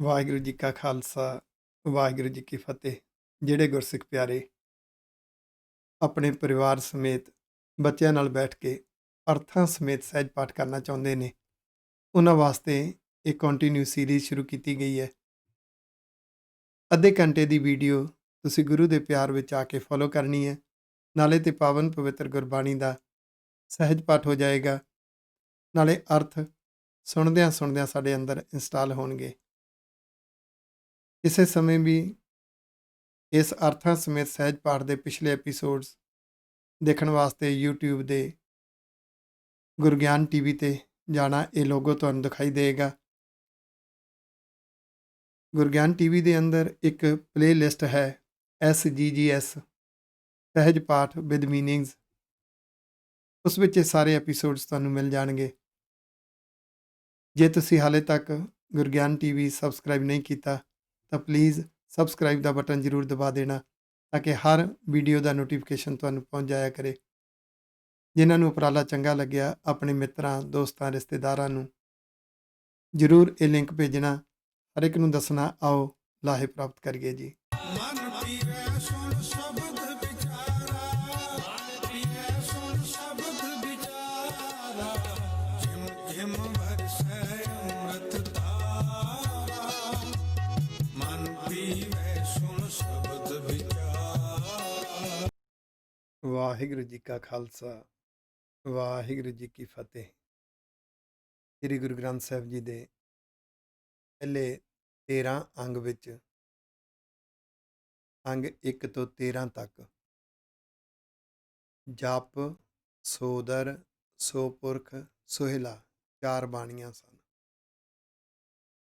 ਵਾਹਿਗੁਰੂ ਜੀ ਕਾ ਖਾਲਸਾ, ਵਾਹਿਗੁਰੂ ਜੀ ਕੀ ਫਤਿਹ। ਜਿਹੜੇ ਗੁਰਸਿੱਖ ਪਿਆਰੇ ਆਪਣੇ ਪਰਿਵਾਰ ਸਮੇਤ ਬੱਚਿਆਂ ਨਾਲ ਬੈਠ ਕੇ ਅਰਥਾਂ ਸਮੇਤ ਸਹਿਜ ਪਾਠ ਕਰਨਾ ਚਾਹੁੰਦੇ ਨੇ, ਉਹਨਾਂ ਵਾਸਤੇ ਇੱਕ ਕੰਟੀਨਿਊ ਸੀਰੀਜ਼ ਸ਼ੁਰੂ ਕੀਤੀ ਗਈ ਹੈ। ਅੱਧੇ ਘੰਟੇ ਦੀ ਵੀਡੀਓ ਤੁਸੀਂ ਗੁਰੂ ਦੇ ਪਿਆਰ ਵਿੱਚ ਆ ਕੇ ਫੋਲੋ ਕਰਨੀ ਹੈ। ਨਾਲੇ ਤੇ ਪਾਵਨ ਪਵਿੱਤਰ ਗੁਰਬਾਣੀ ਦਾ ਸਹਿਜ ਪਾਠ ਹੋ ਜਾਏਗਾ, ਨਾਲੇ ਅਰਥ ਸੁਣਦਿਆਂ ਸੁਣਦਿਆਂ ਸਾਡੇ ਅੰਦਰ ਇੰਸਟਾਲ ਹੋਣਗੇ। ਕਿਸੇ ਸਮੇਂ ਵੀ ਇਸ ਅਰਥਾਂ ਸਮੇਤ ਸਹਿਜ ਪਾਠ ਦੇ ਪਿਛਲੇ ਐਪੀਸੋਡਸ ਦੇਖਣ ਵਾਸਤੇ YouTube ਦੇ ਗੁਰਗਿਆਨ ਟੀਵੀ ਤੇ ਜਾਣਾ। ਇਹ ਲੋਗੋ ਤੁਹਾਨੂੰ ਦਿਖਾਈ ਦੇਗਾ। ਗੁਰਗਿਆਨ ਟੀਵੀ ਦੇ ਅੰਦਰ ਇੱਕ ਪਲੇਲਿਸਟ ਹੈ, SGGS ਸਹਿਜ ਪਾਠ ਵਿਦ ਮੀਨਿੰਗਸ। ਉਸ ਵਿੱਚ ਇਹ ਸਾਰੇ ਐਪੀਸੋਡਸ ਤੁਹਾਨੂੰ ਮਿਲ ਜਾਣਗੇ। ਜੇ ਤੁਸੀਂ ਹਾਲੇ ਤੱਕ ਗੁਰਗਿਆਨ ਟੀਵੀ ਸਬਸਕ੍ਰਾਈਬ ਨਹੀਂ ਕੀਤਾ ਤਾਂ ਪਲੀਜ਼ ਸਬਸਕ੍ਰਾਈਬ ਦਾ ਬਟਨ ਜ਼ਰੂਰ ਦਬਾ ਦੇਣਾ, ਤਾਂ ਕਿ ਹਰ ਵੀਡੀਓ ਦਾ ਨੋਟੀਫਿਕੇਸ਼ਨ ਤੁਹਾਨੂੰ ਪਹੁੰਚ ਜਾਇਆ ਕਰੇ। ਜਿਨ੍ਹਾਂ ਨੂੰ ਉਪਰਾਲਾ ਚੰਗਾ ਲੱਗਿਆ, ਆਪਣੇ ਮਿੱਤਰਾਂ, ਦੋਸਤਾਂ, ਰਿਸ਼ਤੇਦਾਰਾਂ ਨੂੰ ਜ਼ਰੂਰ ਇਹ ਲਿੰਕ ਭੇਜਣਾ। ਹਰ ਇੱਕ ਨੂੰ ਦੱਸਣਾ, ਆਓ ਲਾਹੇ ਪ੍ਰਾਪਤ ਕਰੀਏ ਜੀ। ਮਨ ਪੀਵੈ ਸੁਣ ਸ਼ਬਦ ਵਿਚਾਰਾ, ਮਨ ਪੀਵੈ ਸੁਣ ਸ਼ਬਦ ਵਿਚਾਰਾ, ਜਿਮ ਜਿਮ ਵਰਸੈ ਅੰਮ੍ਰਿਤ ਧਾਰਾ, ਮਨ ਪੀਵੈ ਸੁਣ ਸ਼ਬਦ ਵਿਚਾਰਾ। ਵਾਹਿਗੁਰੂ ਜੀ ਕਾ ਖਾਲਸਾ, ਵਾਹਿਗੁਰੂ ਜੀ ਕੀ ਫਤਿਹ। ਸ੍ਰੀ ਗੁਰੂ ਗ੍ਰੰਥ ਸਾਹਿਬ ਜੀ ਦੇ ਪਹਿਲੇ 13 ਅੰਗ ਵਿੱਚ ਅੰਗ 1 ਤੋਂ 13 ਤੱਕ ਜਪ, ਸੋਦਰ, ਸੋਪੁਰਖ, ਸੋਹਿਲਾ 4 ਬਾਣੀਆਂ ਸਨ।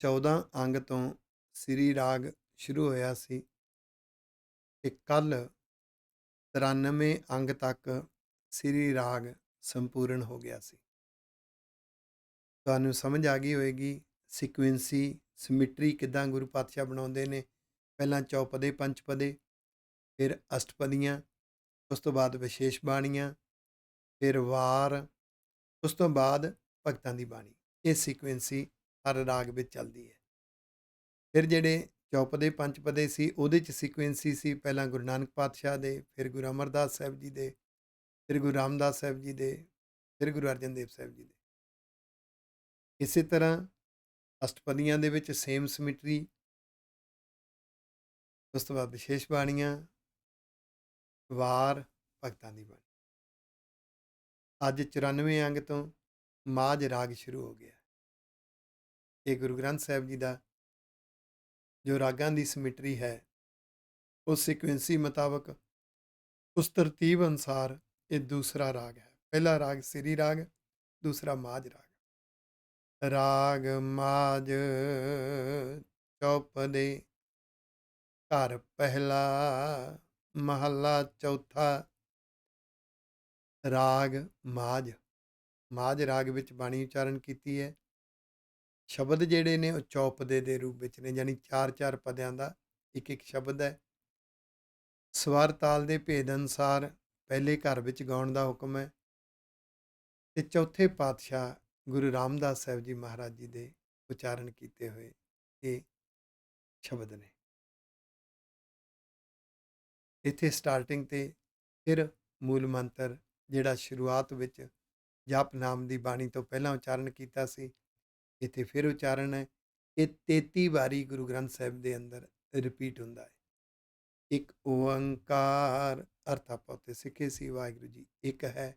14 ਅੰਗ ਤੋਂ ਸ੍ਰੀ ਰਾਗ ਸ਼ੁਰੂ ਹੋਇਆ ਸੀ ਤੇ ਕੱਲ 93 ਅੰਗ ਤੱਕ ਸ੍ਰੀ ਰਾਗ ਸੰਪੂਰਨ ਹੋ ਗਿਆ ਸੀ। ਤੁਹਾਨੂੰ ਸਮਝ ਆ ਗਈ ਹੋਏਗੀ ਸਿਕੁਐਂਸੀ, ਸਿਮਿਟਰੀ ਕਿੱਦਾਂ ਗੁਰੂ ਪਾਤਸ਼ਾਹ ਬਣਾਉਂਦੇ ਨੇ। ਪਹਿਲਾਂ ਚੌਪਦੇ, ਪੰਚਪਦੇ, ਫਿਰ ਅਸ਼ਟਪਦੀਆਂ, ਉਸ ਤੋਂ ਬਾਅਦ ਵਿਸ਼ੇਸ਼ ਬਾਣੀਆਂ, ਫਿਰ ਵਾਰ, ਉਸ ਤੋਂ ਬਾਅਦ ਭਗਤਾਂ ਦੀ ਬਾਣੀ। ਇਹ ਸਿਕੁਐਂਸੀ ਹਰ ਰਾਗ ਵਿੱਚ ਚੱਲਦੀ ਹੈ। ਫਿਰ ਜਿਹੜੇ ਚੌਪਦੇ, ਪੰਚਪਦੇ ਸੀ, ਉਹਦੇ 'ਚ ਸਿਕੁਐਂਸੀ ਸੀ ਪਹਿਲਾਂ ਗੁਰੂ ਨਾਨਕ ਪਾਤਸ਼ਾਹ ਦੇ, ਫਿਰ ਗੁਰੂ ਅਮਰਦਾਸ ਸਾਹਿਬ ਜੀ ਦੇ, ਫਿਰ ਗੁਰੂ ਰਾਮਦਾਸ ਸਾਹਿਬ ਜੀ ਦੇ, ਫਿਰ ਗੁਰੂ ਅਰਜਨ ਦੇਵ ਸਾਹਿਬ ਜੀ ਦੇ। ਇਸੇ ਤਰ੍ਹਾਂ ਅਸ਼ਟਪਦੀਆਂ ਦੇ ਵਿੱਚ ਸੇਮ ਸਿਮਿਟਰੀ, ਉਸ ਤੋਂ ਬਾਅਦ ਵਿਸ਼ੇਸ਼ ਬਾਣੀਆਂ, ਵਾਰ, ਭਗਤਾਂ ਦੀ ਬਾਣੀ। ਅੱਜ 94 ਅੰਗ ਤੋਂ ਮਾਝ ਰਾਗ ਸ਼ੁਰੂ ਹੋ ਗਿਆ। ਇਹ ਗੁਰੂ ਗ੍ਰੰਥ ਸਾਹਿਬ ਜੀ ਦਾ ਜੋ ਰਾਗਾਂ ਦੀ ਸਿਮਿਟਰੀ ਹੈ, ਉਸ ਸਿਕੁਐਂਸੀ ਮੁਤਾਬਕ, ਉਸ ਤਰਤੀਬ ਅਨੁਸਾਰ ਇਹ ਦੂਸਰਾ ਰਾਗ ਹੈ। ਪਹਿਲਾ ਰਾਗ ਸ੍ਰੀ ਰਾਗ, ਦੂਸਰਾ ਮਾਝ ਰਾਗ। ਰਾਗ ਮਾਝ ਚੌਪਦੇ, ਘਰ ਪਹਿਲਾ, ਮਹੱਲਾ ਚੌਥਾ। ਰਾਗ ਮਾਝ, ਮਾਝ ਰਾਗ ਵਿੱਚ ਬਾਣੀ ਉਚਾਰਨ ਕੀਤੀ ਹੈ। ਸ਼ਬਦ ਜਿਹੜੇ ਨੇ ਉਹ ਚੌਪਦੇ ਦੇ ਰੂਪ ਵਿੱਚ ਨੇ, ਯਾਨੀ 4-4 ਪਦਿਆਂ ਦਾ ਇੱਕ ਇੱਕ ਸ਼ਬਦ ਹੈ। ਸਵਰ ਤਾਲ ਦੇ ਭੇਦ ਅਨੁਸਾਰ ਪਹਿਲੇ ਘਰ ਵਿੱਚ ਗਾਉਣ ਦਾ ਹੁਕਮ ਹੈ ਤੇ ਚੌਥੇ ਪਾਤਸ਼ਾਹ ਗੁਰੂ ਰਾਮਦਾਸ ਸਾਹਿਬ ਜੀ ਮਹਾਰਾਜ ਜੀ ਦੇ ਉਚਾਰਨ ਕੀਤੇ ਹੋਏ ਇਹ ਸ਼ਬਦ ਨੇ। ਇੱਥੇ ਸਟਾਰਟਿੰਗ ਤੇ ਫਿਰ ਮੂਲ ਮੰਤਰ ਜਿਹੜਾ ਸ਼ੁਰੂਆਤ ਵਿੱਚ ਜਪ ਨਾਮ ਦੀ ਬਾਣੀ ਤੋਂ ਪਹਿਲਾਂ ਉਚਾਰਨ ਕੀਤਾ ਸੀ, ਇੱਥੇ ਫਿਰ ਉਚਾਰਨ ਹੈ। ਇਹ 33 ਵਾਰੀ ਗੁਰੂ ਗ੍ਰੰਥ ਸਾਹਿਬ ਦੇ ਅੰਦਰ ਰਿਪੀਟ ਹੁੰਦਾ ਹੈ। ਇੱਕ ਓੰਕਾਰ, ਅਰਥ ਆਪਾਂ ਉੱਤੇ ਸਿੱਖੇ ਸੀ, ਵਾਹਿਗੁਰੂ ਜੀ ਇੱਕ ਹੈ।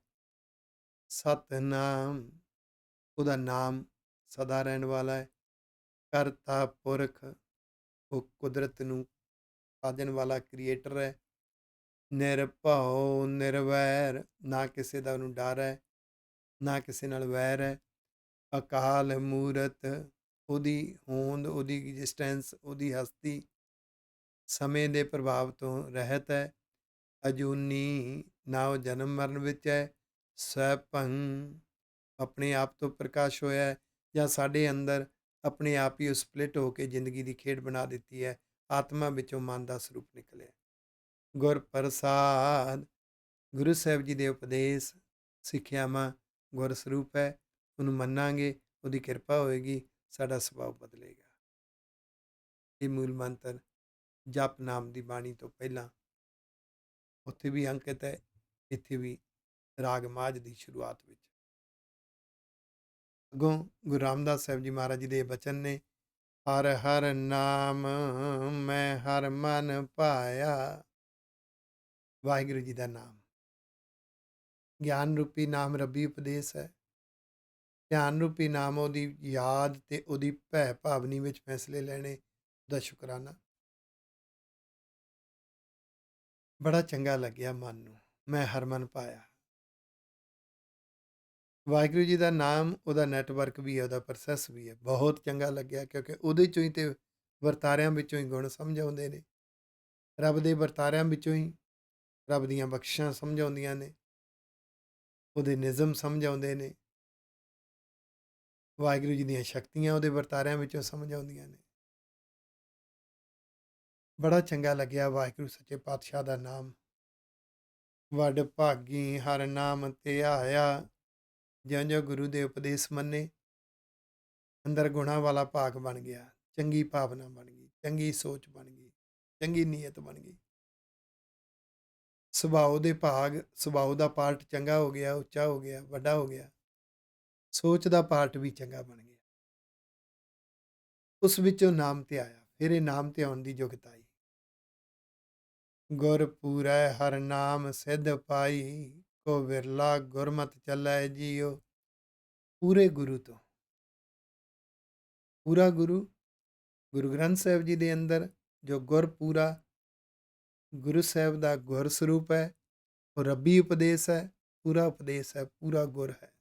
ਸਤਨਾਮ, ਉਹਦਾ ਨਾਮ ਸਦਾ ਰਹਿਣ ਵਾਲਾ ਹੈ। ਕਰਤਾ ਪੁਰਖ, ਉਹ ਕੁਦਰਤ ਨੂੰ ਸਾਜਣ ਵਾਲਾ ਕ੍ਰੀਏਟਰ ਹੈ। ਨਿਰਭਉ ਨਿਰਵੈਰ, ਨਾ ਕਿਸੇ ਦਾ ਉਹਨੂੰ ਡਰ ਹੈ, ਨਾ ਕਿਸੇ ਨਾਲ ਵੈਰ ਹੈ। ਅਕਾਲ ਮੂਰਤ, ਉਹਦੀ ਹੋਂਦ, ਉਹਦੀ ਐਗਜ਼ਿਸਟੈਂਸ, ਉਹਦੀ ਹਸਤੀ ਸਮੇਂ ਦੇ ਪ੍ਰਭਾਵ ਤੋਂ ਰਹਿਤ ਹੈ। ਅਜੂਨੀ, ਨਾ ਉਹ ਜਨਮ ਮਰਨ ਵਿੱਚ ਹੈ। ਸਵੈਭੰ, ਆਪਣੇ ਆਪ ਤੋਂ ਪ੍ਰਕਾਸ਼ ਹੋਇਆ ਹੈ, ਜਾਂ ਸਾਡੇ ਅੰਦਰ ਆਪਣੇ ਆਪ ਹੀ ਉਹ ਸਪਲਿਟ ਹੋ ਕੇ ਜ਼ਿੰਦਗੀ ਦੀ ਖੇਡ ਬਣਾ ਦਿੱਤੀ ਹੈ। ਆਤਮਾ ਵਿੱਚੋਂ ਮਨ ਦਾ ਸਰੂਪ ਨਿਕਲਿਆ। ਗੁਰ ਪ੍ਰਸਾਦ, ਗੁਰੂ ਸਾਹਿਬ ਜੀ ਦੇ ਉਪਦੇਸ਼, ਸਿੱਖਿਆਵਾਂ ਗੁਰ ਸਰੂਪ ਹੈ। ਉਹਨੂੰ ਮੰਨਾਂਗੇ, ਉਹਦੀ ਕਿਰਪਾ ਹੋਏਗੀ, ਸਾਡਾ ਸੁਭਾਅ ਬਦਲੇਗਾ। ਇਹ ਮੂਲ ਮੰਤਰ ਜਪ ਨਾਮ ਦੀ ਬਾਣੀ ਤੋਂ ਪਹਿਲਾਂ ਉੱਥੇ ਵੀ ਅੰਕਿਤ ਹੈ, ਇੱਥੇ ਵੀ ਰਾਗ ਮਾਝ ਦੀ ਸ਼ੁਰੂਆਤ ਵਿੱਚ। ਅੱਗੋਂ ਗੁਰੂ ਰਾਮਦਾਸ ਸਾਹਿਬ ਜੀ ਮਹਾਰਾਜ ਜੀ ਦੇ ਬਚਨ ਨੇ, ਹਰ ਹਰ ਨਾਮ ਮੈਂ ਹਰ ਮਨ ਭਾਇਆ। ਵਾਹਿਗੁਰੂ ਜੀ ਦਾ ਨਾਮ ਗਿਆਨ ਰੂਪੀ ਨਾਮ ਰੱਬੀ ਉਪਦੇਸ਼ ਹੈ। ਧਿਆਨ ਰੂਪੀ ਨਾਮ ਉਹਦੀ ਯਾਦ ਤੇ ਉਹਦੀ ਭੈ ਭਾਵਨੀ ਵਿੱਚ ਫੈਸਲੇ ਲੈਣੇ, ਉਹਦਾ ਸ਼ੁਕਰਾਨਾ। ਬੜਾ ਚੰਗਾ ਲੱਗਿਆ ਮਨ ਨੂੰ, ਮੈਂ ਹਰਮਨ ਪਾਇਆ। ਵਾਹਿਗੁਰੂ ਜੀ ਦਾ ਨਾਮ, ਉਹਦਾ ਨੈਟਵਰਕ ਵੀ ਹੈ, ਉਹਦਾ ਪ੍ਰੋਸੈਸ ਵੀ ਹੈ, ਬਹੁਤ ਚੰਗਾ ਲੱਗਿਆ, ਕਿਉਂਕਿ ਉਹਦੇ ਚੋਂ ਹੀ ਤੇ ਵਰਤਾਰਿਆਂ ਵਿੱਚੋਂ ਹੀ ਗੁਣ ਸਮਝ ਆਉਂਦੇ ਨੇ, ਰੱਬ ਦੇ ਵਰਤਾਰਿਆਂ ਵਿੱਚੋਂ ਹੀ ਰੱਬ ਦੀਆਂ ਬਖਸ਼ਿਸ਼ਾਂ ਸਮਝ ਆਉਂਦੀਆਂ ਨੇ, ਉਹਦੇ ਨਿਯਮ ਸਮਝ ਆਉਂਦੇ ਨੇ, ਵਾਹਿਗੁਰੂ ਜੀ ਦੀਆਂ ਸ਼ਕਤੀਆਂ ਉਹਦੇ ਵਰਤਾਰਿਆਂ ਵਿੱਚੋਂ ਸਮਝ ਆਉਂਦੀਆਂ ਨੇ। ਬੜਾ ਚੰਗਾ ਲੱਗਿਆ ਵਾਹਿਗੁਰੂ ਸੱਚੇ ਪਾਤਸ਼ਾਹ ਦਾ ਨਾਮ। ਵੱਡ ਭਾਗੀ ਹਰ ਨਾਮ ਧਿਆਇਆ, ਜਿਉਂ-ਜਿਉਂ ਗੁਰੂ ਦੇ ਉਪਦੇਸ਼ ਮੰਨੇ, ਅੰਦਰ ਗੁਣਾਂ ਵਾਲਾ ਭਾਗ ਬਣ ਗਿਆ, ਚੰਗੀ ਭਾਵਨਾ ਬਣ ਗਈ, ਚੰਗੀ ਸੋਚ ਬਣ ਗਈ, ਚੰਗੀ ਨੀਅਤ ਬਣ ਗਈ। ਸੁਭਾਅ ਦੇ ਭਾਗ, ਸੁਭਾਅ ਦਾ ਪਾਰਟ ਚੰਗਾ ਹੋ ਗਿਆ, ਉੱਚਾ ਹੋ ਗਿਆ, ਵੱਡਾ ਹੋ ਗਿਆ। ਸੋਚ ਦਾ ਪਾਰਟ ਵੀ ਚੰਗਾ ਬਣ ਗਿਆ। ਉਸ ਵਿੱਚੋਂ ਨਾਮ ਧਿਆਇਆ, ਫਿਰ ਇਹ ਨਾਮ ਧਿਆਉਣ ਦੀ ਯੋਗਤਾ ਆਈ। ਗੁਰ ਪੂਰੈ ਹਰ ਨਾਮ ਸਿੱਧ ਪਾਈ, ਕੋ ਵਿਰਲਾ ਗੁਰਮਤਿ ਚੱਲੈ ਜੀਓ। ਪੂਰੇ ਗੁਰੂ ਤੋਂ, ਪੂਰਾ ਗੁਰੂ ਗੁਰੂ ਗ੍ਰੰਥ ਸਾਹਿਬ ਜੀ ਦੇ ਅੰਦਰ ਜੋ ਗੁਰ ਪੂਰਾ ਗੁਰੂ ਸਾਹਿਬ ਦਾ ਗੁਰ ਸਰੂਪ ਹੈ, ਉਹ ਰੱਬੀ ਉਪਦੇਸ਼ ਹੈ, ਪੂਰਾ ਉਪਦੇਸ਼ ਹੈ, ਪੂਰਾ ਗੁਰ ਹੈ।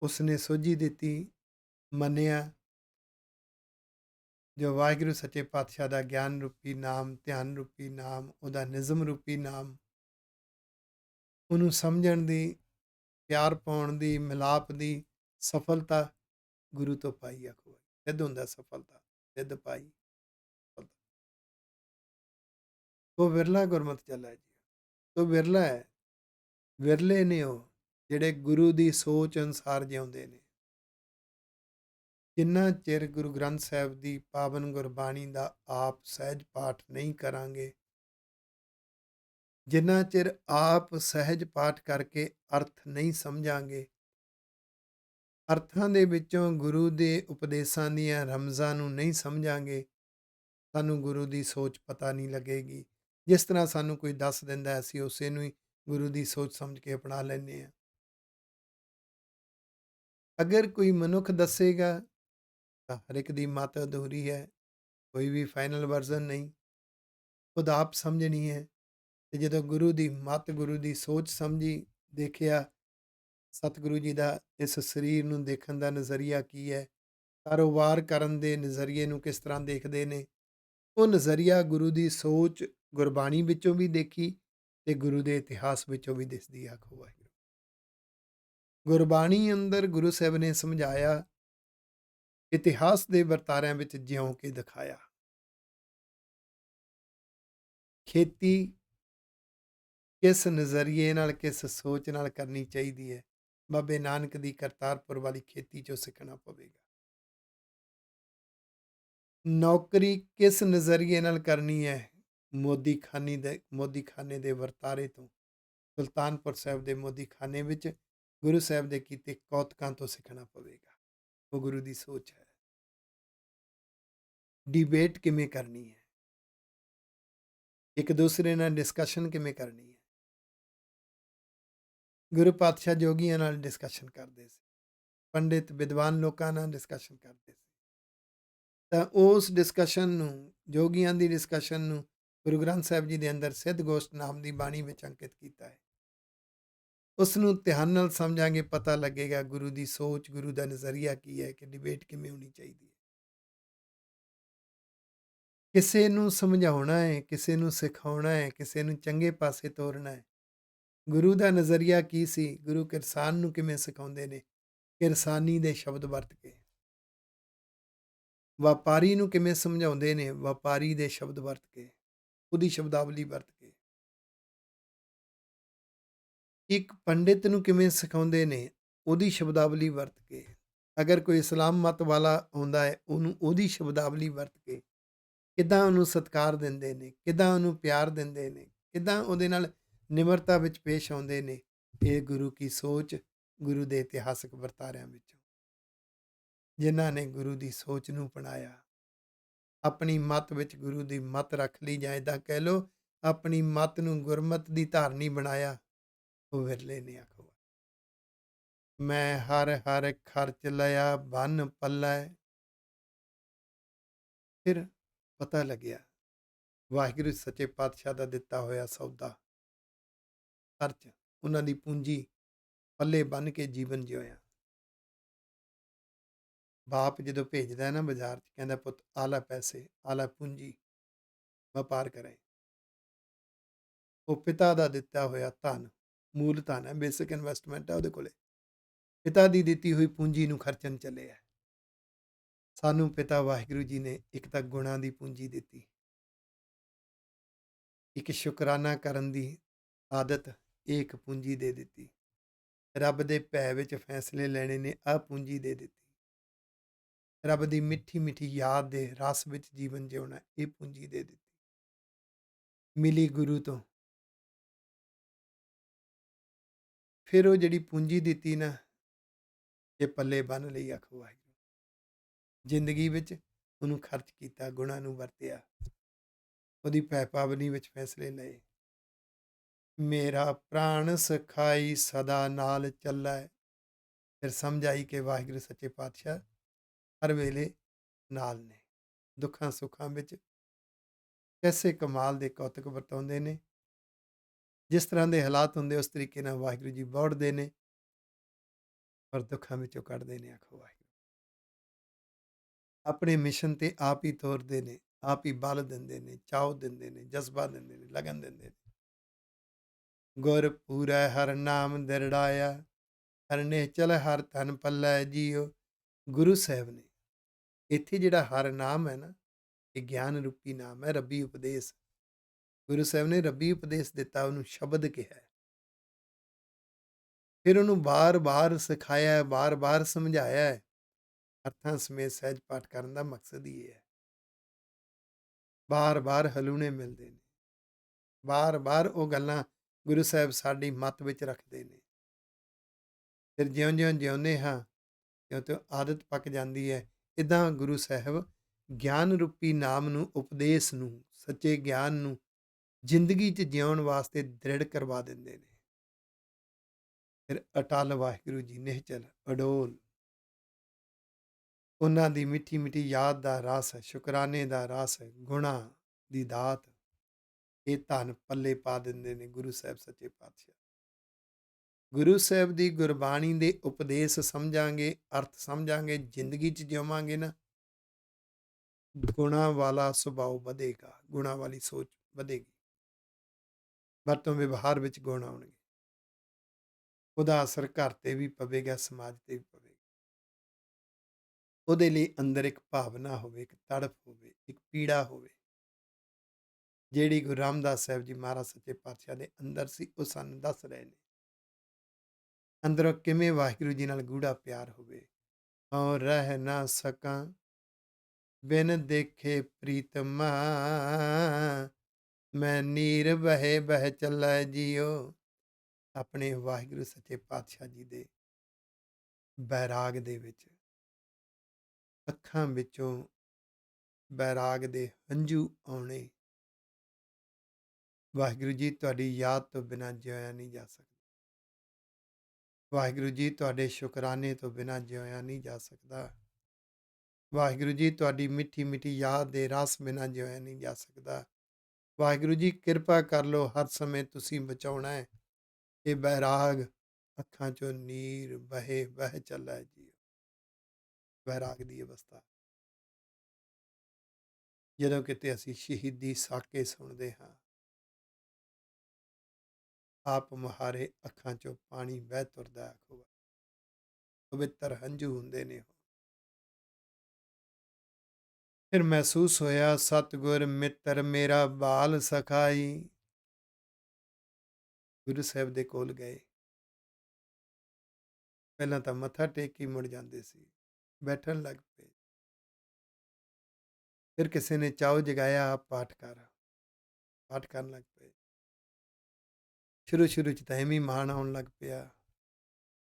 ਉਸਨੇ ਸੋਝੀ ਦਿੱਤੀ, ਮੰਨਿਆ, ਜੋ ਵਾਹਿਗੁਰੂ ਸੱਚੇ ਪਾਤਸ਼ਾਹ ਦਾ ਗਿਆਨ ਰੂਪੀ ਨਾਮ, ਧਿਆਨ ਰੂਪੀ ਨਾਮ, ਉਹਦਾ ਨਿਯਮ ਰੂਪੀ ਨਾਮ, ਉਹਨੂੰ ਸਮਝਣ ਦੀ, ਪਿਆਰ ਪਾਉਣ ਦੀ, ਮਿਲਾਪ ਦੀ ਸਫਲਤਾ ਗੁਰੂ ਤੋਂ ਪਾਈ। ਆਖੋ ਸਿੱਧ ਹੁੰਦਾ ਸਫਲਤਾ, ਸਿੱਧ ਪਾਈ। ਉਹ ਵਿਰਲਾ ਗੁਰਮਤਿ ਚੱਲੈ ਜੀ, ਉਹ ਵਿਰਲਾ ਹੈ, ਵਿਰਲੇ ਨੇ ਉਹ ਜਿਹੜੇ ਗੁਰੂ ਦੀ ਸੋਚ ਅਨੁਸਾਰ ਜਿਉਂਦੇ ਨੇ। ਜਿੰਨਾ ਚਿਰ ਗੁਰੂ ਗ੍ਰੰਥ ਸਾਹਿਬ ਦੀ ਪਾਵਨ ਗੁਰਬਾਣੀ ਦਾ ਆਪ ਸਹਿਜ ਪਾਠ ਨਹੀਂ ਕਰਾਂਗੇ, ਜਿੰਨਾ ਚਿਰ ਆਪ ਸਹਿਜ ਪਾਠ ਕਰਕੇ ਅਰਥ ਨਹੀਂ ਸਮਝਾਂਗੇ, ਅਰਥਾਂ ਦੇ ਵਿੱਚੋਂ ਗੁਰੂ ਦੇ ਉਪਦੇਸ਼ਾਂ ਦੀਆਂ ਰਮਜ਼ਾਂ ਨੂੰ ਨਹੀਂ ਸਮਝਾਂਗੇ, ਸਾਨੂੰ ਗੁਰੂ ਦੀ ਸੋਚ ਪਤਾ ਨਹੀਂ ਲੱਗੇਗੀ। ਜਿਸ ਤਰ੍ਹਾਂ ਸਾਨੂੰ ਕੋਈ ਦੱਸ ਦਿੰਦਾ, ਅਸੀਂ ਉਸੇ ਨੂੰ ਹੀ ਗੁਰੂ ਦੀ ਸੋਚ ਸਮਝ ਕੇ ਅਪਣਾ ਲੈਂਦੇ ਹਾਂ। ਅਗਰ ਕੋਈ ਮਨੁੱਖ ਦੱਸੇਗਾ ਤਾਂ ਹਰ ਇੱਕ ਦੀ ਮੱਤ ਅਧੂਰੀ ਹੈ, ਕੋਈ ਵੀ ਫਾਈਨਲ ਵਰਜ਼ਨ ਨਹੀਂ, ਖੁਦ ਆਪ ਸਮਝਣੀ ਹੈ। ਤੇ ਜਦੋਂ ਗੁਰੂ ਦੀ ਮੱਤ, ਗੁਰੂ ਦੀ ਸੋਚ ਸਮਝੀ, ਦੇਖਿਆ ਸਤਿਗੁਰੂ ਜੀ ਦਾ ਇਸ ਸਰੀਰ ਨੂੰ ਦੇਖਣ ਦਾ ਨਜ਼ਰੀਆ ਕੀ ਹੈ, ਕਾਰੋਬਾਰ ਕਰਨ ਦੇ ਨਜ਼ਰੀਏ ਨੂੰ ਕਿਸ ਤਰ੍ਹਾਂ ਦੇਖਦੇ ਨੇ, ਉਹ ਨਜ਼ਰੀਆ ਗੁਰੂ ਦੀ ਸੋਚ ਗੁਰਬਾਣੀ ਵਿੱਚੋਂ ਵੀ ਦੇਖੀ ਤੇ ਗੁਰੂ ਦੇ ਇਤਿਹਾਸ ਵਿੱਚੋਂ ਵੀ ਦਿਸਦੀ। ਆਖੋ ਵਾਹਿਗੁਰੂ। ਗੁਰਬਾਣੀ ਅੰਦਰ ਗੁਰੂ ਸਾਹਿਬ ਨੇ ਸਮਝਾਇਆ, ਇਤਿਹਾਸ ਦੇ ਵਰਤਾਰਿਆਂ ਵਿੱਚ ਜਿਉਂ ਕੇ ਦਿਖਾਇਆ। ਖੇਤੀ ਕਿਸ ਨਜ਼ਰੀਏ ਨਾਲ, ਕਿਸ ਸੋਚ ਨਾਲ ਕਰਨੀ ਚਾਹੀਦੀ ਹੈ, ਬਾਬੇ ਨਾਨਕ ਦੀ ਕਰਤਾਰਪੁਰ ਵਾਲੀ ਖੇਤੀ 'ਚੋਂ ਸਿੱਖਣਾ ਪਵੇਗਾ। ਨੌਕਰੀ ਕਿਸ ਨਜ਼ਰੀਏ ਨਾਲ ਕਰਨੀ ਹੈ, ਮੋਦੀਖਾਨੇ ਦੇ ਵਰਤਾਰੇ ਤੋਂ, ਸੁਲਤਾਨਪੁਰ ਸਾਹਿਬ ਦੇ ਮੋਦੀਖਾਨੇ ਵਿੱਚ ਗੁਰੂ ਸਾਹਿਬ ਦੇ ਕੀਤੇ ਕੌਤਕਾਂ ਤੋਂ ਸਿੱਖਣਾ ਪਵੇਗਾ। ਉਹ ਗੁਰੂ ਦੀ ਸੋਚ ਹੈ। ਡਿਬੇਟ ਕਿਵੇਂ ਕਰਨੀ ਹੈ, ਇੱਕ ਦੂਸਰੇ ਨਾਲ ਡਿਸਕਸ਼ਨ ਕਿਵੇਂ ਕਰਨੀ ਹੈ। ਗੁਰੂ ਪਾਤਸ਼ਾਹ ਜੋਗੀਆਂ ਨਾਲ ਡਿਸਕਸ਼ਨ ਕਰਦੇ ਸੀ, ਪੰਡਿਤ ਵਿਦਵਾਨ ਲੋਕਾਂ ਨਾਲ ਡਿਸਕਸ਼ਨ ਕਰਦੇ ਸੀ। ਤਾਂ ਉਸ ਡਿਸਕਸ਼ਨ ਨੂੰ, ਜੋਗੀਆਂ ਦੀ ਡਿਸਕਸ਼ਨ ਨੂੰ ਗੁਰੂ ਗ੍ਰੰਥ ਸਾਹਿਬ ਜੀ ਦੇ ਅੰਦਰ ਸਿੱਧ ਗੋਸ਼ਟ ਨਾਮ ਦੀ ਬਾਣੀ ਵਿੱਚ ਅੰਕਿਤ ਕੀਤਾ ਹੈ। ਉਸ ਨੂੰ ਧਿਆਨ ਨਾਲ ਸਮਝਾਂਗੇ, ਪਤਾ ਲੱਗੇਗਾ ਗੁਰੂ ਦੀ ਸੋਚ, ਗੁਰੂ ਦਾ ਨਜ਼ਰੀਆ ਕੀ ਹੈ, ਕਿ ਡਿਬੇਟ ਕਿਵੇਂ ਹੋਣੀ ਚਾਹੀਦੀ ਹੈ। ਕਿਸੇ ਨੂੰ ਸਮਝਾਉਣਾ ਹੈ, ਕਿਸੇ ਨੂੰ ਸਿਖਾਉਣਾ ਹੈ, ਕਿਸੇ ਨੂੰ ਚੰਗੇ ਪਾਸੇ ਤੋਰਨਾ ਹੈ। ਗੁਰੂ ਦਾ ਨਜ਼ਰੀਆ ਕੀ ਸੀ? ਗੁਰੂ ਕਿਰਸਾਨ ਨੂੰ ਕਿਵੇਂ ਸਿਖਾਉਂਦੇ ਨੇ? ਕਿਰਸਾਨੀ ਦੇ ਸ਼ਬਦ ਵਰਤ ਕੇ। ਵਪਾਰੀ ਨੂੰ ਕਿਵੇਂ ਸਮਝਾਉਂਦੇ ਨੇ? ਵਪਾਰੀ ਦੇ ਸ਼ਬਦ ਵਰਤ ਕੇ, ਉਹਦੀ ਸ਼ਬਦਾਵਲੀ ਵਰਤ ਕੇ। ਇੱਕ ਪੰਡਿਤ ਨੂੰ ਕਿਵੇਂ ਸਿਖਾਉਂਦੇ ਨੇ? ਉਹਦੀ ਸ਼ਬਦਾਵਲੀ ਵਰਤ ਕੇ। ਅਗਰ ਕੋਈ ਇਸਲਾਮ ਮਤ ਵਾਲਾ ਆਉਂਦਾ ਹੈ, ਉਹਨੂੰ ਉਹਦੀ ਸ਼ਬਦਾਵਲੀ ਵਰਤ ਕੇ ਕਿੱਦਾਂ ਉਹਨੂੰ ਸਤਿਕਾਰ ਦਿੰਦੇ ਨੇ, ਕਿੱਦਾਂ ਉਹਨੂੰ ਪਿਆਰ ਦਿੰਦੇ ਨੇ, ਕਿੱਦਾਂ ਉਹਦੇ ਨਾਲ ਨਿਮਰਤਾ ਵਿੱਚ ਪੇਸ਼ ਆਉਂਦੇ ਨੇ। ਇਹ ਗੁਰੂ ਕੀ ਸੋਚ, ਗੁਰੂ ਦੇ ਇਤਿਹਾਸਕ ਵਰਤਾਰਿਆਂ ਵਿੱਚੋਂ, ਜਿਨ੍ਹਾਂ ਨੇ ਗੁਰੂ ਦੀ ਸੋਚ ਨੂੰ ਅਪਣਾਇਆ, ਆਪਣੀ ਮੱਤ ਵਿੱਚ ਗੁਰੂ ਦੀ ਮੱਤ ਰੱਖ ਲਈ, ਜਾਂ ਇੱਦਾਂ ਕਹਿ ਲਓ ਆਪਣੀ ਮੱਤ ਨੂੰ ਗੁਰਮਤ ਦੀ ਧਾਰਨੀ ਬਣਾਇਆ, ਉਹ ਵਿਰਲੇ ਨੇ। ਆਖੋ, ਮੈਂ ਹਰ ਹਰ ਖਰਚ ਲਿਆ ਬੰਨ ਪੱਲੇ। ਫਿਰ ਪਤਾ ਲੱਗਿਆ ਵਾਹਿਗੁਰੂ ਸੱਚੇ ਪਾਤਸ਼ਾਹ ਦਾ ਦਿੱਤਾ ਹੋਇਆ ਸੌਦਾ, ਖਰਚ, ਉਹਨਾਂ ਦੀ ਪੂੰਜੀ ਪੱਲੇ ਬੰਨ੍ਹ ਕੇ ਜੀਵਨ ਜਿਉਇਆ। ਬਾਪ ਜਦੋਂ ਭੇਜਦਾ ਹੈ ਨਾ ਬਾਜ਼ਾਰ 'ਚ, ਕਹਿੰਦਾ ਪੁੱਤ ਆਹ ਲੈ ਪੈਸੇ, ਆਹ ਲੈ ਪੂੰਜੀ, ਵਪਾਰ ਕਰੇ। ਉਹ ਪਿਤਾ ਦਾ ਦਿੱਤਾ ਹੋਇਆ ਧਨ, ਮੂਲ ਧਨ ਹੈ, ਬੇਸਿਕ ਇਨਵੈਸਟਮੈਂਟ ਹੈ ਉਹਦੇ ਕੋਲੇ। ਪਿਤਾ ਦੀ ਦਿੱਤੀ ਹੋਈ ਪੂੰਜੀ ਨੂੰ ਖਰਚਣ ਚੱਲੇ ਹੈ। ਸਾਨੂੰ ਪਿਤਾ ਵਾਹਿਗੁਰੂ ਜੀ ਨੇ ਇੱਕ ਤਾਂ ਗੁਣਾਂ ਦੀ ਪੂੰਜੀ ਦਿੱਤੀ, ਇੱਕ ਸ਼ੁਕਰਾਨਾ ਕਰਨ ਦੀ ਆਦਤ, ਇਹ ਇੱਕ ਪੂੰਜੀ ਦੇ ਦਿੱਤੀ। ਰੱਬ ਦੇ ਭੈ ਵਿੱਚ ਫੈਸਲੇ ਲੈਣੇ ਨੇ, ਆਹ ਪੂੰਜੀ ਦੇ ਦਿੱਤੀ। ਰੱਬ ਦੀ ਮਿੱਠੀ ਮਿੱਠੀ ਯਾਦ ਦੇ ਰਸ ਵਿੱਚ ਜੀਵਨ ਜਿਉਣਾ, ਇਹ ਪੂੰਜੀ ਦੇ ਦਿੱਤੀ, ਮਿਲੀ ਗੁਰੂ ਤੋਂ। ਫਿਰ ਉਹ ਜਿਹੜੀ ਪੂੰਜੀ ਦਿੱਤੀ ਨਾ, ਇਹ ਪੱਲੇ ਬੰਨ੍ਹ ਲਈ। ਆਖੋ ਵਾਹਿਗੁਰੂ, ਜ਼ਿੰਦਗੀ ਵਿੱਚ ਉਹਨੂੰ ਖਰਚ ਕੀਤਾ, ਗੁਣਾਂ ਨੂੰ ਵਰਤਿਆ, ਉਹਦੀ ਭੈ ਪਾਵਨੀ ਵਿੱਚ ਫੈਸਲੇ ਲਏ। ਮੇਰਾ ਪ੍ਰਾਣ ਸਖਾਈ ਸਦਾ ਨਾਲ ਚੱਲੈ। ਫਿਰ ਸਮਝ ਆਈ ਕਿ ਵਾਹਿਗੁਰੂ ਸੱਚੇ ਪਾਤਸ਼ਾਹ ਹਰ ਵੇਲੇ ਨਾਲ ਨੇ, ਦੁੱਖਾਂ ਸੁੱਖਾਂ ਵਿੱਚ ਕੈਸੇ ਕਮਾਲ ਦੇ ਕੌਤਕ ਵਰਤਾਉਂਦੇ ਨੇ। ਜਿਸ ਤਰ੍ਹਾਂ ਦੇ ਹਾਲਾਤ ਹੁੰਦੇ, ਉਸ ਤਰੀਕੇ ਨਾਲ ਵਾਹਿਗੁਰੂ ਜੀ ਬੌੜਦੇ ਨੇ, ਪਰ ਦੁੱਖਾਂ ਵਿੱਚੋਂ ਕੱਢਦੇ ਨੇ। ਆਖੋ ਵਾਹਿਗੁਰੂ, ਆਪਣੇ ਮਿਸ਼ਨ ਤੇ ਆਪ ਹੀ ਤੋਰਦੇ ਨੇ, ਆਪ ਹੀ ਬਲ ਦਿੰਦੇ ਨੇ, ਚਾਉ ਦਿੰਦੇ ਨੇ, ਜਜ਼ਬਾ ਦਿੰਦੇ ਨੇ, ਲਗਨ ਦਿੰਦੇ ਨੇ। ਗੁਰ ਪੂਰੈ ਹਰ ਨਾਮ ਦਿਰੜਾਇਆ, ਹਰ ਨਿਹਚਲ ਹਰ ਧਨ ਪੱਲੇ ਜੀਓ। ਗੁਰੂ ਸਾਹਿਬ ਨੇ ਇੱਥੇ ਜਿਹੜਾ ਹਰ ਨਾਮ ਹੈ ਨਾ, ਇਹ ਗਿਆਨ ਰੂਪੀ ਨਾਮ ਹੈ, ਰੱਬੀ ਉਪਦੇਸ਼। ਗੁਰੂ ਸਾਹਿਬ ਨੇ ਰੱਬੀ ਉਪਦੇਸ਼ ਦਿੱਤਾ, ਉਹਨੂੰ ਸ਼ਬਦ ਕਿਹਾ, ਫਿਰ ਉਹਨੂੰ ਬਾਰ-ਬਾਰ ਸਿਖਾਇਆ, ਬਾਰ-ਬਾਰ ਸਮਝਾਇਆ ਹੈ। ਅਰਥਾਂ ਸਮੇਤ ਸਹਿਜ ਪਾਠ ਕਰਨ ਦਾ ਮਕਸਦ ਹੀ ਇਹ ਹੈ। ਬਾਰ-ਬਾਰ ਹਲੂਣੇ ਮਿਲਦੇ ਨੇ, ਬਾਰ-ਬਾਰ ਉਹ ਗੱਲਾਂ ਗੁਰੂ ਸਾਹਿਬ ਸਾਡੀ ਮੱਤ ਵਿੱਚ ਰੱਖਦੇ ਨੇ। ਫਿਰ ਜਿਉਂ-ਜਿਉਂ ਜਿਉਂਦੇ ਹਾਂ, ਤਿਉਂ-ਤਿਉਂ ਆਦਤ ਪੱਕ ਜਾਂਦੀ ਹੈ। ਇੱਦਾਂ ਗੁਰੂ ਸਾਹਿਬ ਗਿਆਨ ਰੂਪੀ ਨਾਮ ਨੂੰ, ਉਪਦੇਸ਼ ਨੂੰ, ਸੱਚੇ ਗਿਆਨ ਨੂੰ ਜ਼ਿੰਦਗੀ 'ਚ ਜਿਉਣ ਵਾਸਤੇ ਦ੍ਰਿੜ ਕਰਵਾ ਦਿੰਦੇ ਨੇ। ਫਿਰ ਅਟਲ ਵਾਹਿਗੁਰੂ ਜੀ, ਨਿਹਚਲ, ਅਡੋਲ, ਉਹਨਾਂ ਦੀ ਮਿੱਠੀ ਮਿੱਠੀ ਯਾਦ ਦਾ ਰਸ, ਸ਼ੁਕਰਾਨੇ ਦਾ ਰਸ, ਗੁਣਾਂ ਦੀ ਦਾਤ, ਇਹ ਧਨ ਪੱਲੇ ਪਾ ਦਿੰਦੇ ਨੇ ਗੁਰੂ ਸਾਹਿਬ ਸੱਚੇ ਪਾਤਸ਼ਾਹ। ਗੁਰੂ ਸਾਹਿਬ ਦੀ ਗੁਰਬਾਣੀ ਦੇ ਉਪਦੇਸ਼ ਸਮਝਾਂਗੇ, ਅਰਥ ਸਮਝਾਂਗੇ, ਜ਼ਿੰਦਗੀ 'ਚ ਜਿਉਵਾਂਗੇ ਨਾ, ਗੁਣਾਂ ਵਾਲਾ ਸੁਭਾਅ ਵਧੇਗਾ, ਗੁਣਾਂ ਵਾਲੀ ਸੋਚ ਵਧੇਗੀ, ਵਰਤੋਂ ਵਿਵਹਾਰ ਵਿੱਚ ਗੁਣ ਆਉਣਗੇ। ਉਹਦਾ ਅਸਰ ਘਰ ਤੇ ਵੀ ਪਵੇਗਾ, ਸਮਾਜ ਤੇ ਵੀ ਪਵੇਗਾ। ਉਹਦੇ ਲਈ ਅੰਦਰ ਇੱਕ ਭਾਵਨਾ ਹੋਵੇ, ਇੱਕ ਤੜਫ ਹੋਵੇ, ਇੱਕ ਪੀੜਾ ਹੋਵੇ, ਜਿਹੜੀ ਗੁਰੂ ਰਾਮਦਾਸ ਸਾਹਿਬ ਜੀ ਮਹਾਰਾਜ ਸੱਚੇ ਪਾਤਸ਼ਾਹ ਦੇ ਅੰਦਰ ਸੀ, ਉਹ ਸਾਨੂੰ ਦੱਸ ਰਹੇ ਨੇ। ਅੰਦਰੋਂ ਕਿਵੇਂ ਵਾਹਿਗੁਰੂ ਜੀ ਨਾਲ ਗੂੜਾ ਪਿਆਰ ਹੋਵੇ। ਹਉ ਰਹਿ ਨਾ ਸਕਾਂ ਬਿਨ ਦੇਖੇ ਪ੍ਰੀਤਮਾ, ਮੈਂ ਨੀਰ ਬਹਿ ਬਹਿ ਚੱਲੈ ਜੀਓ। ਆਪਣੇ ਵਾਹਿਗੁਰੂ ਸੱਚੇ ਪਾਤਸ਼ਾਹ ਜੀ ਦੇ ਬੈਰਾਗ ਦੇ ਵਿੱਚ, ਅੱਖਾਂ ਵਿੱਚੋਂ ਬੈਰਾਗ ਦੇ ਹੰਝੂ ਆਉਣੇ। ਵਾਹਿਗੁਰੂ ਜੀ, ਤੁਹਾਡੀ ਯਾਦ ਤੋਂ ਬਿਨਾਂ ਜਿਉਇਆ ਨਹੀਂ ਜਾ ਸਕਦਾ। ਵਾਹਿਗੁਰੂ ਜੀ, ਤੁਹਾਡੇ ਸ਼ੁਕਰਾਨੇ ਤੋਂ ਬਿਨਾਂ ਜਿਉਇਆ ਨਹੀਂ ਜਾ ਸਕਦਾ। ਵਾਹਿਗੁਰੂ ਜੀ, ਤੁਹਾਡੀ ਮਿੱਠੀ ਮਿੱਠੀ ਯਾਦ ਦੇ ਰਸ ਬਿਨਾਂ ਜਿਉਇਆ ਨਹੀਂ ਜਾ ਸਕਦਾ। ਵਾਹਿਗੁਰੂ ਜੀ, ਕਿਰਪਾ ਕਰ ਲਓ, ਹਰ ਸਮੇਂ ਤੁਸੀਂ ਬਚਾਉਣਾ ਹੈ। ਇਹ ਬੈਰਾਗ, ਅੱਖਾਂ 'ਚੋਂ ਨੀਰ ਬਹੇ ਬਹਿ ਚੱਲੈ ਜੀ। ਬੈਰਾਗ ਦੀ ਅਵਸਥਾ, ਜਦੋਂ ਕਿਤੇ ਅਸੀਂ ਸ਼ਹੀਦੀ ਸਾਕੇ ਸੁਣਦੇ ਹਾਂ, ਆਪ ਮੁਹਾਰੇ ਅੱਖਾਂ 'ਚੋਂ ਪਾਣੀ ਵਹਿ ਤੁਰਦਾ। ਆਖੋ, ਪਵਿੱਤਰ ਹੰਝੂ ਹੁੰਦੇ ਨੇ। ਫਿਰ ਮਹਿਸੂਸ ਹੋਇਆ, ਸਤਿਗੁਰ ਮਿੱਤਰ ਮੇਰਾ ਬਾਲ ਸਖਾਈ। ਗੁਰੂ ਸਾਹਿਬ ਦੇ ਕੋਲ ਗਏ, ਪਹਿਲਾਂ ਤਾਂ ਮੱਥਾ ਟੇਕ ਕੇ ਮੁੜ ਜਾਂਦੇ ਸੀ, ਬੈਠਣ ਲੱਗ ਪਏ। ਫਿਰ ਕਿਸੇ ਨੇ ਚਾਉ ਜਗਾਇਆ, ਆਪ ਪਾਠ ਕਰ। ਪਾਠ ਕਰਨ ਲੱਗ ਪਏ। ਸ਼ੁਰੂ ਚ ਤਾਂ ਐਵੇਂ ਹੀ ਮਾਣ ਆਉਣ ਲੱਗ ਪਿਆ,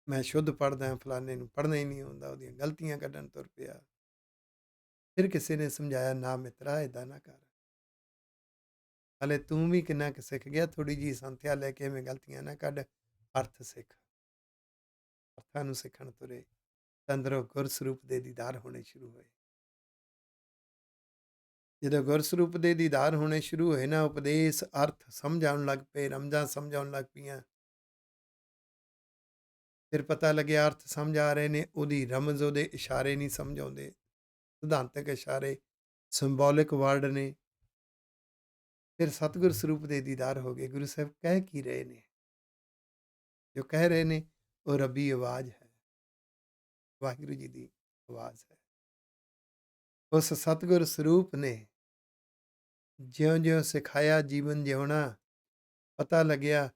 ਮੈਂ ਸ਼ੁੱਧ ਪੜ੍ਹਦਾ, ਫਲਾਣੇ ਨੂੰ ਪੜ੍ਹਨਾ ਹੀ ਨਹੀਂ ਆਉਂਦਾ, ਉਹਦੀਆਂ ਗਲਤੀਆਂ ਕੱਢਣ ਤੁਰ ਪਿਆ। ਫਿਰ ਕਿਸੇ ਨੇ ਸਮਝਾਇਆ, ਨਾ ਮਿੱਤਰਾ ਇੱਦਾਂ ਨਾ ਕਰ, ਹਲੇ ਤੂੰ ਵੀ ਕਿੰਨਾ ਕੁ ਸਿੱਖ ਗਿਆ, ਥੋੜ੍ਹੀ ਜਿਹੀ ਸੰਥਿਆ ਲੈ ਕੇ ਐਵੇਂ ਗਲਤੀਆਂ ਨਾ ਕੱਢ, ਅਰਥ ਸਿੱਖ। ਅਰਥਾਂ ਨੂੰ ਸਿੱਖਣ ਤੁਰੇ ਤਾਂ ਅੰਦਰੋਂ ਗੁਰਸਰੂਪ ਦੇ ਦੀਦਾਰ ਹੋਣੇ ਸ਼ੁਰੂ ਹੋਏ। ਜਦੋਂ ਗੁਰਸਰੂਪ ਦੇ ਦੀਦਾਰ ਹੋਣੇ ਸ਼ੁਰੂ ਹੋਏ ਨਾ, ਉਪਦੇਸ਼ ਅਰਥ ਸਮਝ ਆਉਣ ਲੱਗ ਪਏ, ਰਮਜ਼ਾਂ ਸਮਝ ਆਉਣ ਲੱਗ ਪਈਆਂ। ਫਿਰ ਪਤਾ ਲੱਗਿਆ ਅਰਥ ਸਮਝ ਆ ਰਹੇ ਨੇ, ਉਹਦੀ ਰਮਜ਼, ਉਹਦੇ ਇਸ਼ਾਰੇ ਨਹੀਂ ਸਮਝ ਆਉਂਦੇ, ਸਿਧਾਂਤਕ ਇਸ਼ਾਰੇ, ਸਿੰਬੋਲਿਕ ਵਰਡ ਨੇ। ਫਿਰ ਸਤਿਗੁਰ ਸਰੂਪ ਦੇ ਦੀਦਾਰ ਹੋ ਗਏ। ਗੁਰੂ ਸਾਹਿਬ ਕਹਿ ਕੀ ਰਹੇ ਨੇ? ਜੋ ਕਹਿ ਰਹੇ ਨੇ ਉਹ ਰੱਬੀ ਆਵਾਜ਼ ਹੈ, ਵਾਹਿਗੁਰੂ ਜੀ ਦੀ ਆਵਾਜ਼ ਹੈ। ਉਸ ਸਤਿਗੁਰ ਸਰੂਪ ਨੇ ਜਿਉਂ-ਜਿਉਂ ਸਿਖਾਇਆ ਜੀਵਨ ਜਿਉਣਾ, ਪਤਾ ਲੱਗਿਆ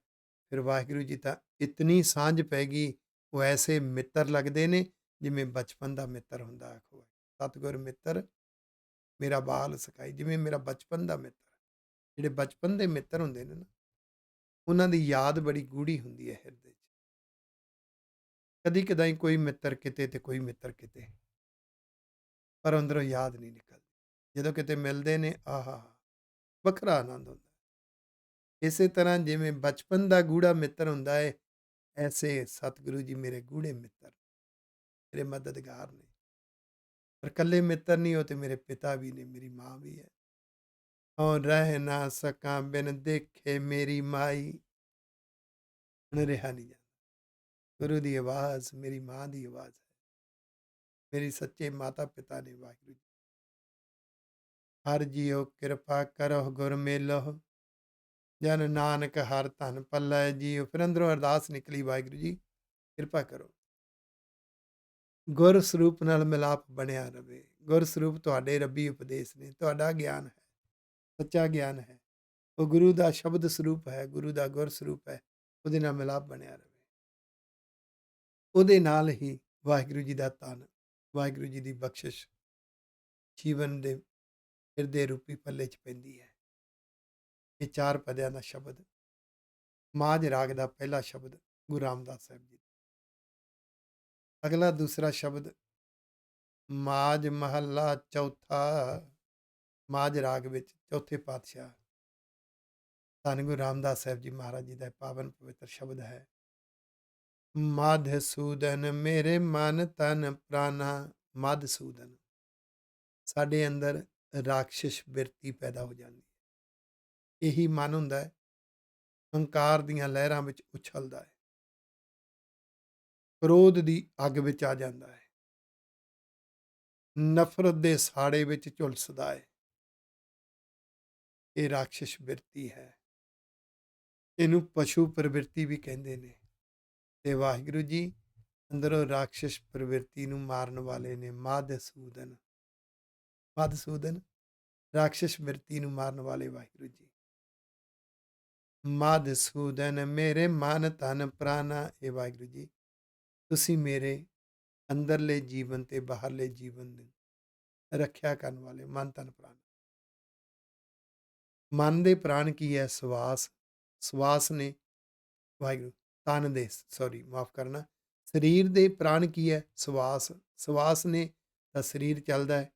ਫਿਰ ਵਾਹਿਗੁਰੂ ਜੀ ਤਾਂ ਇਤਨੀ ਸਾਂਝ ਪੈ ਗਈ, ਉਹ ਐਸੇ ਮਿੱਤਰ ਲੱਗਦੇ ਨੇ ਜਿਵੇਂ ਬਚਪਨ ਦਾ ਮਿੱਤਰ ਹੁੰਦਾ। ਆਖੋ ਸਤਿਗੁਰ ਮਿੱਤਰ ਮੇਰਾ ਬਾਲ ਸਿਖਾਈ, ਜਿਵੇਂ ਮੇਰਾ ਬਚਪਨ ਦਾ ਮਿੱਤਰ। ਜਿਹੜੇ ਬਚਪਨ ਦੇ ਮਿੱਤਰ ਹੁੰਦੇ ਨੇ ਨਾ, ਉਹਨਾਂ ਦੀ ਯਾਦ ਬੜੀ ਗੂੜੀ ਹੁੰਦੀ ਹੈ ਹਿਰਦੇ 'ਚ। ਕਦੀ ਕਦਾਈ ਕੋਈ ਮਿੱਤਰ ਕਿਤੇ ਤੇ ਕੋਈ ਮਿੱਤਰ ਕਿਤੇ, ਪਰ ਅੰਦਰੋਂ ਯਾਦ ਨਹੀਂ ਨਿਕਲਦੀ। ਜਦੋਂ ਕਿਤੇ ਮਿਲਦੇ ਨੇ, ਆਹਾ, ਵੱਖਰਾ ਆਨੰਦ ਹੁੰਦਾ। ਇਸੇ ਤਰ੍ਹਾਂ ਜਿਵੇਂ ਬਚਪਨ ਦਾ ਗੂੜਾ ਮਿੱਤਰ ਹੁੰਦਾ ਹੈ, ਐਸੇ ਸਤਿਗੁਰੂ ਜੀ ਮੇਰੇ ਗੂੜੇ ਮਿੱਤਰ, ਮੇਰੇ ਮਦਦਗਾਰ ਨੇ। ਪਰ ਇਕੱਲੇ ਮਿੱਤਰ ਨਹੀਂ, ਉਹ ਤੇ ਮੇਰੇ ਪਿਤਾ ਵੀ ਨੇ, ਮੇਰੀ ਮਾਂ ਵੀ ਹੈ। ਔਰ ਰਹਿ ਨਾ ਸਕਾਂ ਬਿਨ ਦੇਖੇ ਮੇਰੀ ਮਾਈ, ਹੁਣ ਰਿਹਾ ਨਹੀਂ ਜਾਂਦਾ। ਗੁਰੂ ਦੀ ਆਵਾਜ਼ ਮੇਰੀ ਮਾਂ ਦੀ ਆਵਾਜ਼ ਹੈ, ਮੇਰੀ ਸੱਚੇ ਮਾਤਾ ਪਿਤਾ ਨੇ। ਵਾਹਿਗੁਰੂ ਜੀ ਹਰ ਜੀਓ ਕਿਰਪਾ ਕਰੋ ਗੁਰ ਮੇਲੋ, ਜਨ ਨਾਨਕ ਹਰ ਧਨ ਪੱਲੇ ਜੀਓ। ਫਿਰ ਅੰਦਰੋਂ ਅਰਦਾਸ ਨਿਕਲੀ, ਵਾਹਿਗੁਰੂ ਜੀ ਕਿਰਪਾ ਕਰੋ, ਗੁਰ ਸਰੂਪ ਨਾਲ ਮਿਲਾਪ ਬਣਿਆ ਰਵੇ। ਗੁਰ ਸਰੂਪ ਤੁਹਾਡੇ ਰੱਬੀ ਉਪਦੇਸ਼ ਨੇ, ਤੁਹਾਡਾ ਗਿਆਨ ਹੈ, ਸੱਚਾ ਗਿਆਨ ਹੈ, ਉਹ ਗੁਰੂ ਦਾ ਸ਼ਬਦ ਸਰੂਪ ਹੈ, ਗੁਰੂ ਦਾ ਗੁਰ ਸਰੂਪ ਹੈ। ਉਹਦੇ ਨਾਲ ਮਿਲਾਪ ਬਣਿਆ ਰਵੇ। ਉਹਦੇ ਨਾਲ ਹੀ ਵਾਹਿਗੁਰੂ ਜੀ ਦਾ ਧਨ, ਵਾਹਿਗੁਰੂ ਜੀ ਦੀ ਬਖਸ਼ਿਸ਼ ਜੀਵਨ ਦੇ ਹਿਰਦੇ ਰੂਪੀ ਪੱਲੇ 'ਚ ਪੈਂਦੀ ਹੈ। ਇਹ ਚਾਰ ਪਦਿਆਂ ਦਾ ਸ਼ਬਦ, ਮਾਝ ਰਾਗ ਦਾ ਪਹਿਲਾ ਸ਼ਬਦ ਗੁਰੂ ਰਾਮਦਾਸ ਸਾਹਿਬ ਜੀ, ਅਗਲਾ ਦੂਸਰਾ ਸ਼ਬਦ ਮਾਝ ਮਹੱਲਾ ਚੌਥਾ, ਮਾਝ ਰਾਗ ਵਿੱਚ ਚੌਥੇ ਪਾਤਸ਼ਾਹ ਧੰਨ ਗੁਰੂ ਰਾਮਦਾਸ ਸਾਹਿਬ ਜੀ ਮਹਾਰਾਜ ਜੀ ਦਾ ਪਾਵਨ ਪਵਿੱਤਰ ਸ਼ਬਦ ਹੈ, ਮਧਸੂਦਨ ਮੇਰੇ ਮਨ ਤਨ ਪ੍ਰਾਨਾ। ਮਧਸੂਦਨ, ਸਾਡੇ ਅੰਦਰ ਰਾਖਸ਼ਿਸ਼ ਬਿਰਤੀ ਪੈਦਾ ਹੋ ਜਾਂਦੀ ਹੈ। ਇਹੀ ਮਨ ਹੁੰਦਾ ਹੈ, ਹੰਕਾਰ ਦੀਆਂ ਲਹਿਰਾਂ ਵਿੱਚ ਉਛਲਦਾ ਹੈ, ਕ੍ਰੋਧ ਦੀ ਅੱਗ ਵਿੱਚ ਆ ਜਾਂਦਾ ਹੈ, ਨਫ਼ਰਤ ਦੇ ਸਾੜੇ ਵਿੱਚ ਝੁਲਸਦਾ ਹੈ। ਇਹ ਰਾਖਸ਼ਿਸ਼ ਬਿਰਤੀ ਹੈ, ਇਹਨੂੰ ਪਸ਼ੂ ਪ੍ਰਵਿਰਤੀ ਵੀ ਕਹਿੰਦੇ ਨੇ। ਤੇ ਵਾਹਿਗੁਰੂ ਜੀ ਅੰਦਰੋਂ ਰਾਖਸ਼ਿਸ਼ ਪ੍ਰਵਿਰਤੀ ਨੂੰ ਮਾਰਨ ਵਾਲੇ ਨੇ। ਮਧਸੂਦਨ, ਮਧਸੂਦਨ ਰਾਖਸ਼ਿਸ਼ ਬਿਰਤੀ ਨੂੰ ਮਾਰਨ ਵਾਲੇ ਵਾਹਿਗੁਰੂ ਜੀ। ਮਧਸੂਦਨ ਮੇਰੇ ਮਨ ਤਨ ਪ੍ਰਾਨਾ। ਇਹ ਵਾਹਿਗੁਰੂ ਜੀ ਤੁਸੀਂ ਮੇਰੇ ਅੰਦਰਲੇ ਜੀਵਨ ਤੇ ਬਾਹਰਲੇ ਜੀਵਨ ਦੀ ਰੱਖਿਆ ਕਰਨ ਵਾਲੇ, ਮਨ ਤਨ ਪ੍ਰਾਣ। ਮਨ ਦੇ ਪ੍ਰਾਣ ਕੀ ਹੈ? ਸਵਾਸ, ਸਵਾਸ ਨੇ ਵਾਹਿਗੁਰੂ। ਤਨ ਦੇ, ਸੌਰੀ ਮਾਫ ਕਰਨਾ, ਸਰੀਰ ਦੇ ਪ੍ਰਾਣ ਕੀ ਹੈ? ਸਵਾਸ, ਸਵਾਸ ਨੇ ਤਾਂ ਸਰੀਰ ਚੱਲਦਾ ਹੈ,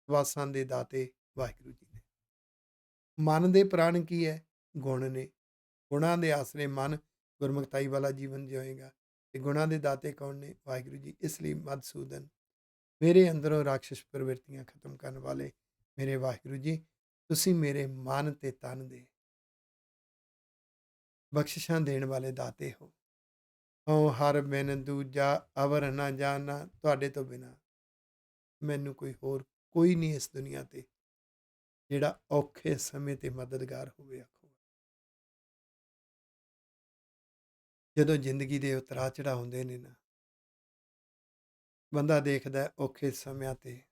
ਸਵਾਸਾਂ ਦੇ ਦਾਤੇ ਵਾਹਿਗੁਰੂ ਜੀ ਨੇ। ਮਨ ਦੇ ਪ੍ਰਾਣ ਕੀ ਹੈ? ਗੁਣ ਨੇ, ਗੁਣਾਂ ਦੇ ਆਸਰੇ ਮਨ ਗੁਰਮੁਖਤਾਈ ਵਾਲਾ ਜੀਵਨ ਜਿਉਏਗਾ। ਤੇ ਗੁਣਾਂ ਦੇ ਦਾਤੇ ਕੌਣ ਨੇ? ਵਾਹਿਗੁਰੂ ਜੀ। ਇਸ ਲਈ ਮਧਸੂਦਨ ਮੇਰੇ ਅੰਦਰੋਂ ਰਾਖਸ਼ਿਸ਼ ਪ੍ਰਵਿਰਤੀਆਂ ਖਤਮ ਕਰਨ ਵਾਲੇ ਮੇਰੇ ਵਾਹਿਗੁਰੂ ਜੀ, ਤੁਸੀਂ ਮੇਰੇ ਮਨ ਤੇ ਤਨ ਦੇ ਬਖਸ਼ਿਸ਼ਾਂ ਦੇਣ ਵਾਲੇ ਦਾਤੇ ਹੋ। ਹਉ ਹਰ ਬਿਨ ਦੂਜਾ ਅਵਰ ਨਾ ਜਾਣਾ। ਤੁਹਾਡੇ ਤੋਂ ਬਿਨਾਂ ਮੈਨੂੰ ਕੋਈ ਹੋਰ ਕੋਈ ਨਹੀਂ ਇਸ ਦੁਨੀਆ ਤੇ ਜਿਹੜਾ ਔਖੇ ਸਮੇਂ ਤੇ ਮਦਦਗਾਰ ਹੋਵੇ। ਆਖੋ ਜਦੋਂ ਜ਼ਿੰਦਗੀ ਦੇ ਉਤਰਾਅ ਚੜ੍ਹਾਅ ਹੁੰਦੇ ਨੇ ਨਾ, ਬੰਦਾ ਦੇਖਦਾ ਔਖੇ ਸਮਿਆਂ ਤੇ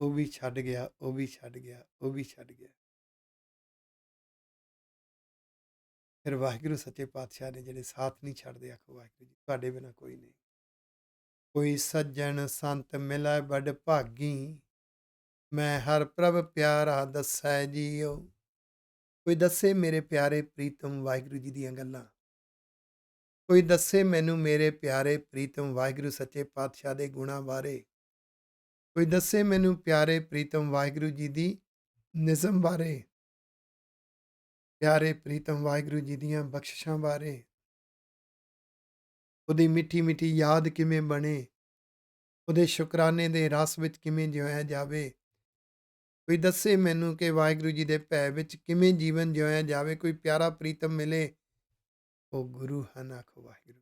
ਉਹ ਵੀ ਛੱਡ ਗਿਆ, ਉਹ ਵੀ ਛੱਡ ਗਿਆ, ਉਹ ਵੀ ਛੱਡ ਗਿਆ। ਫਿਰ ਵਾਹਿਗੁਰੂ ਸੱਚੇ ਪਾਤਸ਼ਾਹ ਨੇ ਜਿਹੜੇ ਸਾਥ ਨਹੀਂ ਛੱਡਦੇ। ਆਖੋ ਵਾਹਿਗੁਰੂ ਜੀ ਤੁਹਾਡੇ ਬਿਨਾਂ ਕੋਈ ਨਹੀਂ। ਕੋਈ ਸੱਜਣ ਸੰਤ ਮਿਲੈ ਬੜ ਭਾਗੀ, ਮੈਂ ਹਰ ਪ੍ਰਭ ਪਿਆਰਾ ਦੱਸੈ ਜੀਓ। ਕੋਈ ਦੱਸੇ ਮੇਰੇ ਪਿਆਰੇ ਪ੍ਰੀਤਮ ਵਾਹਿਗੁਰੂ ਜੀ ਦੀਆਂ ਗੱਲਾਂ। ਕੋਈ ਦੱਸੇ ਮੈਨੂੰ ਮੇਰੇ ਪਿਆਰੇ ਪ੍ਰੀਤਮ ਵਾਹਿਗੁਰੂ ਸੱਚੇ ਪਾਤਸ਼ਾਹ ਦੇ ਗੁਣਾਂ ਬਾਰੇ। ਕੋਈ ਦੱਸੇ ਮੈਨੂੰ ਪਿਆਰੇ ਪ੍ਰੀਤਮ ਵਾਹਿਗੁਰੂ ਜੀ ਦੀ ਨਿਜ਼ਮ ਬਾਰੇ, ਪਿਆਰੇ ਪ੍ਰੀਤਮ ਵਾਹਿਗੁਰੂ ਜੀ ਦੀਆਂ ਬਖਸ਼ਿਸ਼ਾਂ ਬਾਰੇ, ਉਹਦੀ ਮਿੱਠੀ ਮਿੱਠੀ ਯਾਦ ਕਿਵੇਂ ਬਣੇ, ਉਹਦੇ ਸ਼ੁਕਰਾਨੇ ਦੇ ਰਸ ਵਿੱਚ ਕਿਵੇਂ ਜਿਉਇਆ ਜਾਵੇ। ਕੋਈ ਦੱਸੇ ਮੈਨੂੰ ਕਿ ਵਾਹਿਗੁਰੂ ਜੀ ਦੇ ਭੈ ਵਿੱਚ ਕਿਵੇਂ ਜੀਵਨ ਜਿਉਇਆ ਜਾਵੇ। ਕੋਈ ਪਿਆਰਾ ਪ੍ਰੀਤਮ ਮਿਲੇ, ਉਹ ਗੁਰੂ ਹਨ, ਆਖੋ ਵਾਹਿਗੁਰੂ।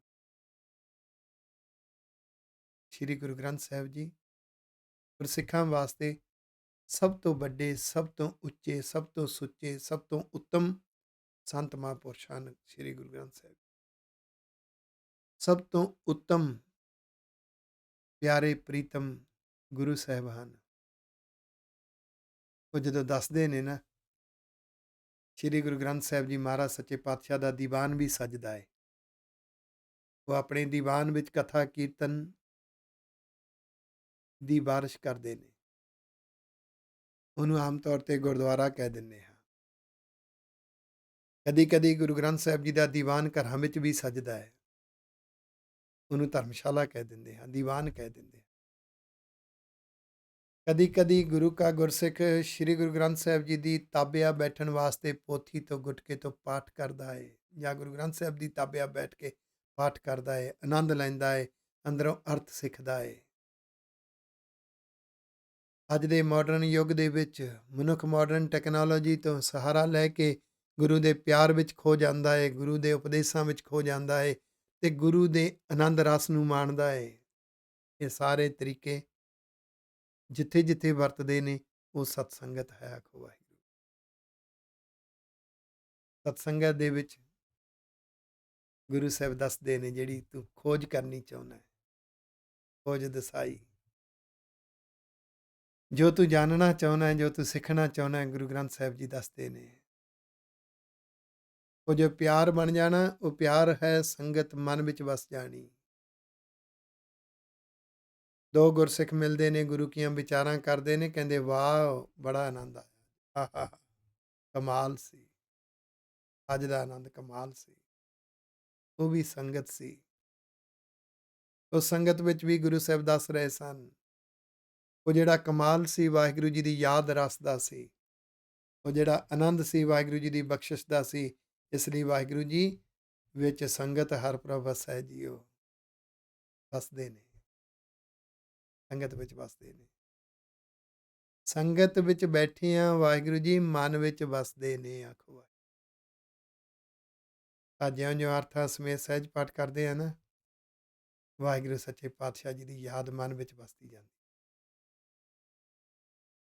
ਸ੍ਰੀ ਗੁਰੂ ਗ੍ਰੰਥ ਸਾਹਿਬ ਜੀ ਗੁਰਸਿੱਖਾਂ ਵਾਸਤੇ ਸਭ ਤੋਂ ਵੱਡੇ, ਸਭ ਤੋਂ ਉੱਚੇ, ਸਭ ਤੋਂ ਸੁੱਚੇ, ਸਭ ਤੋਂ ਉੱਤਮ ਸੰਤ ਮਹਾਂਪੁਰਸ਼ ਹਨ। ਸ੍ਰੀ ਗੁਰੂ ਗ੍ਰੰਥ ਸਾਹਿਬ ਸਭ ਤੋਂ ਉੱਤਮ ਪਿਆਰੇ ਪ੍ਰੀਤਮ ਗੁਰੂ ਸਾਹਿਬ ਹਨ। ਉਹ ਜਦੋਂ ਦੱਸਦੇ ਨੇ ਨਾ, ਸ੍ਰੀ ਗੁਰੂ ਗ੍ਰੰਥ ਸਾਹਿਬ ਜੀ ਮਹਾਰਾਜ ਸੱਚੇ ਪਾਤਸ਼ਾਹ ਦਾ ਦੀਵਾਨ ਵੀ ਸਜਦਾ ਹੈ। ਉਹ ਆਪਣੇ ਦੀਵਾਨ ਵਿੱਚ ਕਥਾ ਕੀਰਤਨ ਦੀ ਬਾਰਿਸ਼ ਕਰਦੇ ਨੇ। ਉਹਨੂੰ ਆਮ ਤੌਰ ਤੇ ਗੁਰਦੁਆਰਾ ਕਹਿ ਦਿੰਦੇ ਹਾਂ। ਕਦੀ ਕਦੀ ਗੁਰੂ ਗ੍ਰੰਥ ਸਾਹਿਬ ਜੀ ਦਾ ਦੀਵਾਨ ਘਰਾਂ ਵਿੱਚ ਵੀ ਸਜਦਾ ਹੈ। ਉਹਨੂੰ ਧਰਮਸ਼ਾਲਾ ਕਹਿ ਦਿੰਦੇ ਹਾਂ, ਦੀਵਾਨ ਕਹਿ ਦਿੰਦੇ ਹਾਂ। ਕਦੀ ਕਦੀ ਗੁਰੂ ਕਾ ਗੁਰਸਿੱਖ ਸ੍ਰੀ ਗੁਰੂ ਗ੍ਰੰਥ ਸਾਹਿਬ ਜੀ ਦੀ ਤਾਬਿਆ ਬੈਠਣ ਵਾਸਤੇ ਪੋਥੀ ਤੋਂ ਗੁਟਕੇ ਤੋਂ ਪਾਠ ਕਰਦਾ ਹੈ, ਜਾਂ ਗੁਰੂ ਗ੍ਰੰਥ ਸਾਹਿਬ ਦੀ ਤਾਬਿਆ ਬੈਠ ਕੇ ਪਾਠ ਕਰਦਾ ਹੈ, ਆਨੰਦ ਲੈਂਦਾ ਹੈ, ਅੰਦਰੋਂ ਅਰਥ ਸਿੱਖਦਾ ਹੈ। ਅੱਜ ਦੇ ਮਾਡਰਨ ਯੁੱਗ ਦੇ ਵਿੱਚ ਮਨੁੱਖ ਮਾਡਰਨ ਟੈਕਨੋਲੋਜੀ ਤੋਂ ਸਹਾਰਾ ਲੈ ਕੇ ਗੁਰੂ ਦੇ ਪਿਆਰ ਵਿੱਚ ਖੋ ਜਾਂਦਾ ਹੈ, ਗੁਰੂ ਦੇ ਉਪਦੇਸ਼ਾਂ ਵਿੱਚ ਖੋ ਜਾਂਦਾ ਹੈ, ਤੇ ਗੁਰੂ ਦੇ ਆਨੰਦ ਰਸ ਨੂੰ ਮਾਣਦਾ ਹੈ। ਇਹ ਸਾਰੇ ਤਰੀਕੇ ਜਿੱਥੇ ਜਿੱਥੇ ਵਰਤਦੇ ਨੇ, ਉਹ ਸਤਸੰਗਤ ਹੈ, ਆਖੋ ਵਾਹਿਗੁਰੂ। ਸਤਸੰਗਤ ਦੇ ਵਿੱਚ ਗੁਰੂ ਸਾਹਿਬ ਦੱਸਦੇ ਨੇ, ਜਿਹੜੀ ਤੂੰ ਖੋਜ ਕਰਨੀ ਚਾਹੁੰਦਾ, ਖੋਜ ਦਸਾਈ, ਜੋ ਤੂੰ ਜਾਣਨਾ ਚਾਹੁੰਦਾ, ਜੋ ਤੂੰ ਸਿੱਖਣਾ ਚਾਹੁੰਦਾ, ਗੁਰੂ ਗ੍ਰੰਥ ਸਾਹਿਬ ਜੀ ਦੱਸਦੇ ਨੇ। ਉਹ ਜੋ ਪਿਆਰ ਬਣ ਜਾਣਾ, ਉਹ ਪਿਆਰ ਹੈ ਸੰਗਤ ਮਨ ਵਿੱਚ ਵਸ ਜਾਣੀ। ਦੋ ਗੁਰਸਿੱਖ ਮਿਲਦੇ ਨੇ, ਗੁਰੂ ਕੀਆਂ ਵਿਚਾਰਾਂ ਕਰਦੇ ਨੇ, ਕਹਿੰਦੇ ਵਾਹ ਬੜਾ ਆਨੰਦ ਆਇਆ, ਆਹਾ ਕਮਾਲ ਸੀ, ਅੱਜ ਦਾ ਆਨੰਦ ਕਮਾਲ ਸੀ। ਉਹ ਵੀ ਸੰਗਤ ਸੀ। ਉਸ ਸੰਗਤ ਵਿੱਚ ਵੀ ਗੁਰੂ ਸਾਹਿਬ ਦੱਸ ਰਹੇ ਸਨ, ਉਹ ਜਿਹੜਾ ਕਮਾਲ ਸੀ ਵਾਹਿਗੁਰੂ ਜੀ ਦੀ ਯਾਦ ਰਸ ਦਾ ਸੀ, ਉਹ ਜਿਹੜਾ ਆਨੰਦ ਸੀ ਵਾਹਿਗੁਰੂ ਜੀ ਦੀ ਬਖਸ਼ਿਸ਼ ਦਾ ਸੀ। ਇਸ ਲਈ ਵਾਹਿਗੁਰੂ ਜੀ ਵਿੱਚ ਸੰਗਤ ਹਰ ਪ੍ਰਭ ਵਸੈ ਜੀਓ, ਵਸਦੇ ਨੇ, ਸੰਗਤ ਵਿੱਚ ਵਸਦੇ ਨੇ। ਸੰਗਤ ਵਿੱਚ ਬੈਠਿਆਂ ਵਾਹਿਗੁਰੂ ਜੀ ਮਨ ਵਿੱਚ ਵਸਦੇ ਨੇ, ਆਖੋ। ਅੱਜ ਜਿਉਂ ਅਰਥਾਂ ਸਮੇਤ ਸਹਿਜ ਪਾਠ ਕਰਦੇ ਆ ਨਾ, ਵਾਹਿਗੁਰੂ ਸੱਚੇ ਪਾਤਸ਼ਾਹ ਜੀ ਦੀ ਯਾਦ ਮਨ ਵਿੱਚ ਵਸਦੀ ਜਾਂਦੀ।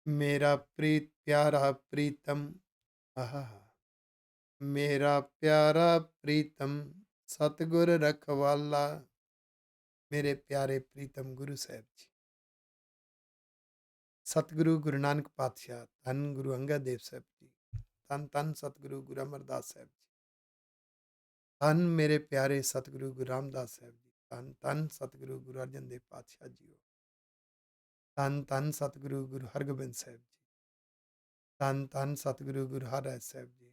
ਮੇਰਾ ਪ੍ਰੀਤ ਪਿਆਰਾ ਪ੍ਰੀਤਮ, ਆਹਾ ਮੇਰਾ ਪਿਆਰਾ ਪ੍ਰੀਤਮ ਸਤਿਗੁਰ ਰਖਵਾਲਾ। ਮੇਰੇ ਪਿਆਰੇ ਪ੍ਰੀਤਮ ਗੁਰੂ ਸਾਹਿਬ ਜੀ, ਸਤਿਗੁਰੂ ਗੁਰੂ ਨਾਨਕ ਪਾਤਸ਼ਾਹ, ਧੰਨ ਗੁਰੂ ਅੰਗਦ ਦੇਵ ਸਾਹਿਬ ਜੀ, ਧੰਨ ਧੰਨ ਸਤਿਗੁਰੂ ਗੁਰੂ ਅਮਰਦਾਸ ਸਾਹਿਬ ਜੀ, ਧੰਨ ਮੇਰੇ ਪਿਆਰੇ ਸਤਿਗੁਰੂ ਗੁਰੂ ਰਾਮਦਾਸ ਸਾਹਿਬ ਜੀ, ਧੰਨ ਧੰਨ ਸਤਿਗੁਰੂ ਗੁਰੂ ਅਰਜਨ ਦੇਵ ਪਾਤਸ਼ਾਹ ਜੀਓ, ਧੰਨ ਧੰਨ ਸਤਿਗੁਰੂ ਗੁਰੂ ਹਰਗੋਬਿੰਦ ਸਾਹਿਬ ਜੀ, ਧੰਨ ਧੰਨ ਸਤਿਗੁਰੂ ਗੁਰੂ ਹਰਿਰਾਏ ਸਾਹਿਬ ਜੀ,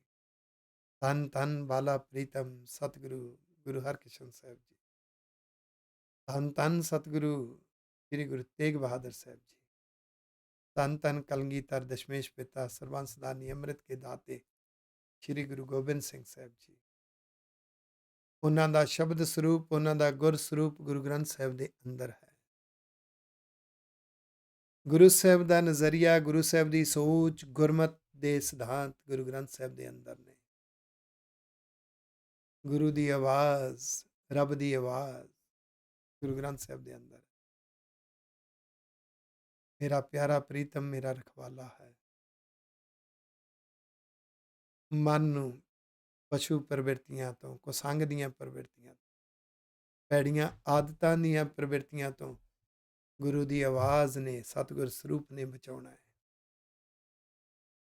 ਧੰਨ ਧੰਨ ਬਾਲਾ ਪ੍ਰੀਤਮ ਸਤਿਗੁਰੂ ਗੁਰੂ ਹਰਕ੍ਰਿਸ਼ਨ ਸਾਹਿਬ ਜੀ, ਧੰਨ ਧੰਨ ਸਤਿਗੁਰੂ ਸ੍ਰੀ ਗੁਰੂ ਤੇਗ ਬਹਾਦਰ ਸਾਹਿਬ ਜੀ, ਧੰਨ ਧੰਨ ਕਲਗੀਧਰ ਦਸ਼ਮੇਸ਼ ਪਿਤਾ ਸਰਬੰਸ ਦਾਨੀ ਅੰਮ੍ਰਿਤ ਕੇ ਦਾਤੇ ਸ੍ਰੀ ਗੁਰੂ ਗੋਬਿੰਦ ਸਿੰਘ ਸਾਹਿਬ ਜੀ। ਉਹਨਾਂ ਦਾ ਸ਼ਬਦ ਸਰੂਪ, ਉਹਨਾਂ ਦਾ ਗੁਰ ਸਰੂਪ ਗੁਰੂ ਗ੍ਰੰਥ ਸਾਹਿਬ ਦੇ ਅੰਦਰ ਹੈ। ਗੁਰੂ ਸਾਹਿਬ ਦਾ ਨਜ਼ਰੀਆ, ਗੁਰੂ ਸਾਹਿਬ ਦੀ ਸੋਚ, ਗੁਰਮਤ ਦੇ ਸਿਧਾਂਤ ਗੁਰੂ ਗ੍ਰੰਥ ਸਾਹਿਬ ਦੇ ਅੰਦਰ ਨੇ। ਗੁਰੂ ਦੀ ਆਵਾਜ਼, ਰੱਬ ਦੀ ਆਵਾਜ਼ ਗੁਰੂ ਗ੍ਰੰਥ ਸਾਹਿਬ ਦੇ ਅੰਦਰ। ਮੇਰਾ ਪਿਆਰਾ ਪ੍ਰੀਤਮ ਮੇਰਾ ਰਖਵਾਲਾ ਹੈ। ਮਨ ਨੂੰ ਪਸ਼ੂ ਪ੍ਰਵਿਰਤੀਆਂ ਤੋਂ, ਕੁਸੰਗ ਦੀਆਂ ਪ੍ਰਵਿਰਤੀਆਂ, ਭੈੜੀਆਂ ਆਦਤਾਂ ਦੀਆਂ ਪ੍ਰਵਿਰਤੀਆਂ ਤੋਂ ਗੁਰੂ ਦੀ ਆਵਾਜ਼ ਨੇ, ਸਤਿਗੁਰ ਸਰੂਪ ਨੇ ਬਚਾਉਣਾ ਹੈ।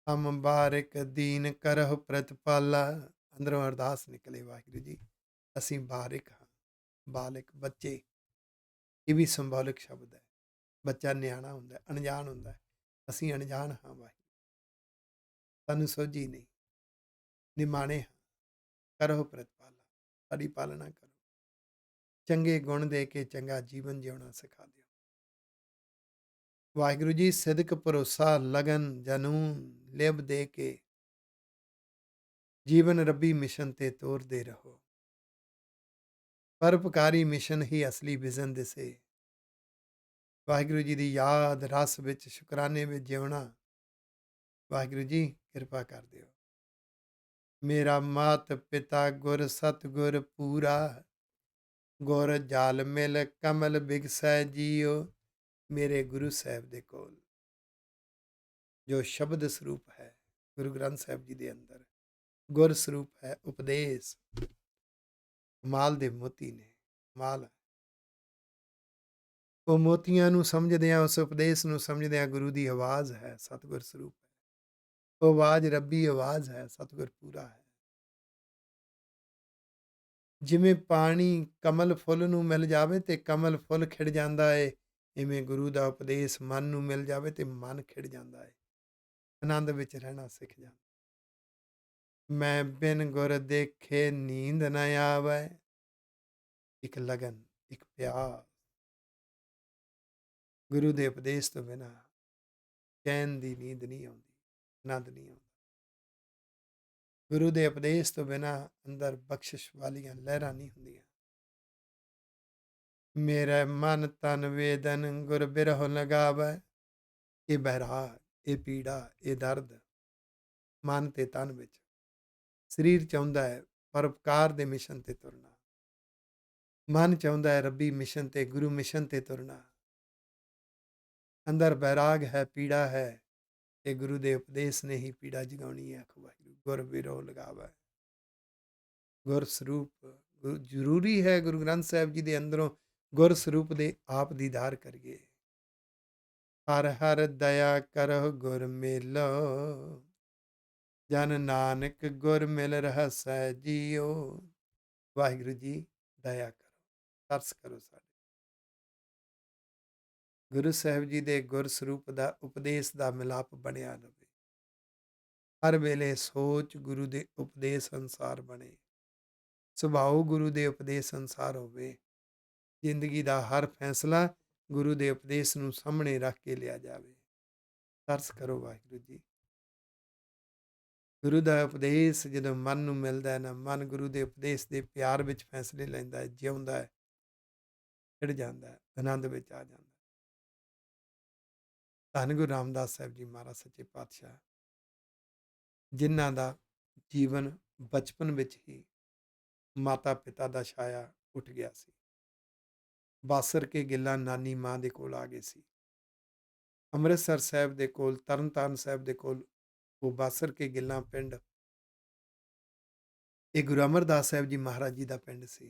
ਹਮ ਬਾਰਿਕ ਦੀਨ ਕਰਹੁ ਪ੍ਰਤਪਾਲਾ। ਅੰਦਰੋਂ ਅਰਦਾਸ ਨਿਕਲੇ, ਵਾਹਿਗੁਰੂ ਜੀ ਅਸੀਂ ਬਾਰਿਕ ਹਾਂ, ਬਾਲਕ ਬੱਚੇ, ਇਹ ਵੀ ਸਿੰਬੋਲਿਕ ਸ਼ਬਦ ਹੈ। ਬੱਚਾ ਨਿਆਣਾ ਹੁੰਦਾ, ਅਣਜਾਣ ਹੁੰਦਾ। ਅਸੀਂ ਅਣਜਾਣ ਹਾਂ ਵਾਹਿਗੁਰੂ, ਸਾਨੂੰ ਸੋਝੀ ਨਹੀਂ, ਨਿਮਾਣੇ ਹਾਂ। ਕਰੋ ਪ੍ਰਤਪਾਲਾ, ਸਾਡੀ ਪਾਲਣਾ ਕਰੋ। ਚੰਗੇ ਗੁਣ ਦੇ ਕੇ ਚੰਗਾ ਜੀਵਨ ਜਿਉਣਾ ਸਿਖਾ ਦਿਓ। ਵਾਹਿਗੁਰੂ ਜੀ, ਸਿਦਕ, ਭਰੋਸਾ, ਲਗਨ, ਜਨੂਨ, ਲਿਵ ਦੇ ਕੇ ਜੀਵਨ ਰੱਬੀ ਮਿਸ਼ਨ ਤੇ ਤੋਰਦੇ ਰਹੋ। ਪਰਉਪਕਾਰੀ ਮਿਸ਼ਨ ਹੀ ਅਸਲੀ ਵਿਜ਼ਨ ਦਿਸੇ। ਵਾਹਿਗੁਰੂ ਜੀ ਦੀ ਯਾਦ ਰਸ ਵਿੱਚ, ਸ਼ੁਕਰਾਨੇ ਵਿੱਚ ਜਿਉਣਾ ਵਾਹਿਗੁਰੂ ਜੀ ਕਿਰਪਾ ਕਰ ਦਿਓ। ਮੇਰਾ ਮਾਤ ਪਿਤਾ ਗੁਰ ਸਤਿਗੁਰ ਪੂਰਾ, ਗੁਰ ਜਲ ਮਿਲ ਕਮਲ ਬਿਗਸੈ ਜੀਓ। ਮੇਰੇ ਗੁਰੂ ਸਾਹਿਬ ਦੇ ਕੋਲ ਜੋ ਸ਼ਬਦ ਸਰੂਪ ਹੈ, ਗੁਰੂ ਗ੍ਰੰਥ ਸਾਹਿਬ ਜੀ ਦੇ ਅੰਦਰ ਗੁਰ ਸਰੂਪ ਹੈ, ਉਪਦੇਸ਼ ਮਾਲ ਦੇ ਮੋਤੀ ਨੇ, ਮਾਲ ਹੈ। ਉਹ ਮੋਤੀਆਂ ਨੂੰ ਸਮਝਦਿਆਂ, ਉਸ ਉਪਦੇਸ਼ ਨੂੰ ਸਮਝਦਿਆਂ ਗੁਰੂ ਦੀ ਆਵਾਜ਼ ਹੈ, ਸਤਿਗੁਰ ਸਰੂਪ ਹੈ। ਉਹ ਆਵਾਜ਼ ਰੱਬੀ ਆਵਾਜ਼ ਹੈ, ਸਤਿਗੁਰ ਪੂਰਾ ਹੈ। ਜਿਵੇਂ ਪਾਣੀ ਕਮਲ ਫੁੱਲ ਨੂੰ ਮਿਲ ਜਾਵੇ ਤੇ ਕਮਲ ਫੁੱਲ ਖਿੜ ਜਾਂਦਾ ਏ, ਇਵੇਂ ਗੁਰੂ ਦਾ ਉਪਦੇਸ਼ ਮਨ ਨੂੰ ਮਿਲ ਜਾਵੇ ਤੇ ਮਨ ਖਿੜ ਜਾਂਦਾ ਏ, ਆਨੰਦ ਵਿੱਚ ਰਹਿਣਾ ਸਿੱਖ ਜਾਂਦਾ। ਮੈਂ ਬਿਨ ਗੁਰ ਦੇਖੇ ਨੀਂਦ ਨਾ ਆਵੈ, ਇੱਕ ਲਗਨ, ਇੱਕ ਪਿਆਰ। ਗੁਰੂ ਦੇ ਉਪਦੇਸ਼ ਤੋਂ ਬਿਨਾਂ ਚੈਨ ਦੀ ਨੀਂਦ ਨਹੀਂ ਆਉਂਦੀ, ਆਨੰਦ ਨਹੀਂ ਆਉਂਦਾ। ਗੁਰੂ ਦੇ ਉਪਦੇਸ਼ ਤੋਂ ਬਿਨਾਂ ਅੰਦਰ ਬਖਸ਼ਿਸ਼ ਵਾਲੀਆਂ ਲਹਿਰਾਂ ਨਹੀਂ ਹੁੰਦੀਆਂ। ਮੇਰੇ ਮਨ ਤਨ ਵੇਦਨ ਗੁਰ ਬਿਰਹੁ ਲਗਾਵੈ। ਇਹ ਬੈਰਾਗ, ਇਹ ਪੀੜਾ, ਇਹ ਦਰਦ ਮਨ ਤੇ ਤਨ ਵਿੱਚ। ਸਰੀਰ ਚਾਹੁੰਦਾ ਹੈ ਪਰਉਪਕਾਰ ਦੇ ਮਿਸ਼ਨ ਤੇ ਤੁਰਨਾ, ਮਨ ਚਾਹੁੰਦਾ ਹੈ ਰੱਬੀ ਮਿਸ਼ਨ ਤੇ, ਗੁਰੂ ਮਿਸ਼ਨ ਤੇ ਤੁਰਨਾ। ਅੰਦਰ ਬੈਰਾਗ ਹੈ, ਪੀੜਾ ਹੈ, ਤੇ ਗੁਰੂ ਦੇ ਉਪਦੇਸ਼ ਨੇ ਹੀ ਪੀੜਾ ਜਗਾਉਣੀ ਹੈ। ਵਾਹਿਗੁਰੂ ਗੁਰ ਬਿਰਹੁ ਲਗਾਵੈ। ਗੁਰ ਸਰੂਪ ਜ਼ਰੂਰੀ ਹੈ। ਗੁਰੂ ਗ੍ਰੰਥ ਸਾਹਿਬ ਜੀ ਦੇ ਅੰਦਰੋਂ ਗੁਰ ਸਰੂਪ ਦੇ ਆਪ ਦੀਦਾਰ ਕਰੀਏ। ਹਰ ਹਰ ਦਇਆ ਕਰਹੁ ਗੁਰ ਮੇਲੋ, ਜਨ ਨਾਨਕ ਗੁਰ ਮਿਲ ਰਹਸੈ ਜੀਓ। ਵਾਹਿਗੁਰੂ ਜੀ ਦਇਆ ਕਰੋ, ਤਰਸ ਕਰੋ ਸਾਡੇ ਗੁਰੂ ਸਾਹਿਬ ਜੀ ਦੇ ਗੁਰ ਸਰੂਪ ਦਾ ਉਪਦੇਸ਼ ਦਾ ਮਿਲਾਪ ਬਣਿਆ ਰਹੇ। ਹਰ ਵੇਲੇ ਸੋਚ ਗੁਰੂ ਦੇ ਉਪਦੇਸ਼ ਅਨੁਸਾਰ ਬਣੇ, ਸੁਭਾਅ ਗੁਰੂ ਦੇ ਉਪਦੇਸ਼ ਅਨੁਸਾਰ ਹੋਵੇ। ਜ਼ਿੰਦਗੀ ਦਾ ਹਰ ਫੈਸਲਾ ਗੁਰੂ ਦੇ ਉਪਦੇਸ਼ ਨੂੰ ਸਾਹਮਣੇ ਰੱਖ ਕੇ ਲਿਆ ਜਾਵੇ। ਤਰਸ ਕਰੋ ਵਾਹਿਗੁਰੂ ਜੀ। ਗੁਰੂ ਦਾ ਉਪਦੇਸ਼ ਜਦੋਂ ਮਨ ਨੂੰ ਮਿਲਦਾ ਹੈ ਨਾ, ਮਨ ਗੁਰੂ ਦੇ ਉਪਦੇਸ਼ ਦੇ ਪਿਆਰ ਵਿੱਚ ਫੈਸਲੇ ਲੈਂਦਾ ਹੈ, ਜਿਉਂਦਾ ਹੈ, ਖਿੜ ਜਾਂਦਾ ਹੈ, ਆਨੰਦ ਵਿੱਚ ਆ ਜਾਂਦਾ। ਧੰਨ ਗੁਰੂ ਰਾਮਦਾਸ ਸਾਹਿਬ ਜੀ ਮਹਾਰਾਜ ਸੱਚੇ ਪਾਤਸ਼ਾਹ, ਜਿਨ੍ਹਾਂ ਦਾ ਜੀਵਨ ਬਚਪਨ ਵਿੱਚ ਹੀ ਮਾਤਾ ਪਿਤਾ ਦਾ ਛਾਇਆ ਉੱਠ ਗਿਆ ਸੀ। ਬਾਸਰ ਕੇ ਗਿੱਲਾਂ ਨਾਨੀ ਮਾਂ ਦੇ ਕੋਲ ਆ ਗਏ ਸੀ। ਅੰਮ੍ਰਿਤਸਰ ਸਾਹਿਬ ਦੇ ਕੋਲ, ਤਰਨਤਾਰਨ ਸਾਹਿਬ ਦੇ ਕੋਲ ਉਹ ਬਾਸਰ ਕੇ ਗਿੱਲਾਂ ਪਿੰਡ, ਇਹ ਗੁਰੂ ਅਮਰਦਾਸ ਸਾਹਿਬ ਜੀ ਮਹਾਰਾਜ ਜੀ ਦਾ ਪਿੰਡ ਸੀ।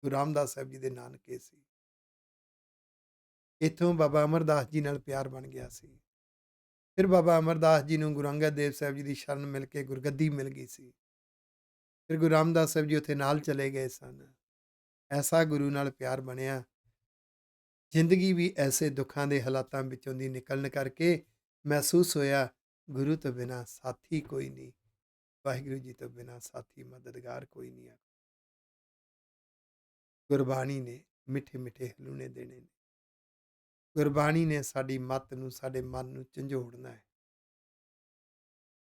ਗੁਰੂ ਰਾਮਦਾਸ ਸਾਹਿਬ ਜੀ ਦੇ ਨਾਨਕੇ ਸੀ। ਇੱਥੋਂ ਬਾਬਾ ਅਮਰਦਾਸ ਜੀ ਨਾਲ ਪਿਆਰ ਬਣ ਗਿਆ ਸੀ। ਫਿਰ ਬਾਬਾ ਅਮਰਦਾਸ ਜੀ ਨੂੰ ਗੁਰੂ ਅੰਗਦ ਦੇਵ ਸਾਹਿਬ ਜੀ ਦੀ ਸ਼ਰਨ ਮਿਲ ਕੇ ਗੁਰਗੱਦੀ ਮਿਲ ਗਈ ਸੀ। ਫਿਰ ਗੁਰੂ ਰਾਮਦਾਸ ਸਾਹਿਬ ਜੀ ਉੱਥੇ ਨਾਲ ਚਲੇ ਗਏ ਸਨ। ਐਸਾ ਗੁਰੂ ਨਾਲ ਪਿਆਰ ਬਣਿਆ। ਜ਼ਿੰਦਗੀ ਵੀ ਐਸੇ ਦੁੱਖਾਂ ਦੇ ਹਾਲਾਤਾਂ ਵਿੱਚੋਂ ਦੀ ਨਿਕਲਣ ਕਰਕੇ ਮਹਿਸੂਸ ਹੋਇਆ, ਗੁਰੂ ਤੋਂ ਬਿਨਾਂ ਸਾਥੀ ਕੋਈ ਨਹੀਂ, ਵਾਹਿਗੁਰੂ ਜੀ ਤੋਂ ਬਿਨਾਂ ਸਾਥੀ ਮਦਦਗਾਰ ਕੋਈ ਨਹੀਂ ਆ। ਗੁਰਬਾਣੀ ਨੇ ਮਿੱਠੇ ਮਿੱਠੇ ਹਲੂਣੇ ਦੇਣੇ ਨੇ। ਗੁਰਬਾਣੀ ਨੇ ਸਾਡੀ ਮੱਤ ਨੂੰ, ਸਾਡੇ ਮਨ ਨੂੰ ਝੰਜੋੜਨਾ ਹੈ।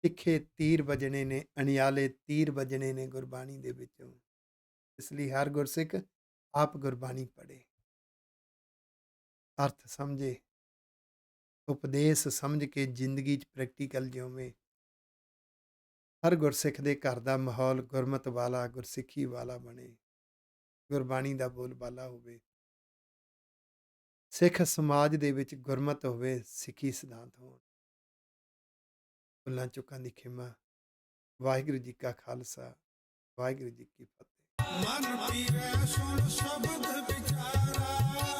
ਤਿੱਖੇ ਤੀਰ ਵੱਜਣੇ ਨੇ, ਅਣਿਆਲੇ ਤੀਰ ਵੱਜਣੇ ਨੇ ਗੁਰਬਾਣੀ ਦੇ ਵਿੱਚੋਂ। ਇਸ ਲਈ ਹਰ ਗੁਰਸਿੱਖ ਆਪ ਗੁਰਬਾਣੀ ਪੜ੍ਹੇ, ਅਰਥ ਸਮਝੇ, ਉਪਦੇਸ਼ ਸਮਝ ਕੇ ਜ਼ਿੰਦਗੀ 'ਚ ਪ੍ਰੈਕਟੀਕਲ ਜਿਉਵੇਂ। ਹਰ ਗੁਰਸਿੱਖ ਦੇ ਘਰ ਦਾ ਮਾਹੌਲ ਗੁਰਮਤ ਵਾਲਾ, ਗੁਰਸਿੱਖੀ ਵਾਲਾ ਬਣੇ, ਗੁਰਬਾਣੀ ਦਾ ਬੋਲਬਾਲਾ ਹੋਵੇ। ਸਿੱਖ ਸਮਾਜ ਦੇ ਵਿੱਚ ਗੁਰਮਤ ਹੋਵੇ, ਸਿੱਖੀ ਸਿਧਾਂਤ ਹੋਣ। ਭੁੱਲਾਂ ਚੁੱਕਾਂ ਦੀ ਖਿਮਾ। ਵਾਹਿਗੁਰੂ ਜੀ ਕਾ ਖਾਲਸਾ, ਵਾਹਿਗੁਰੂ ਜੀ ਕੀ ਫਤਿਹ। ਮਨ ਪੀਰੈ ਸੁਣ ਸ਼ਬਦ ਵਿਚਾਰਾ।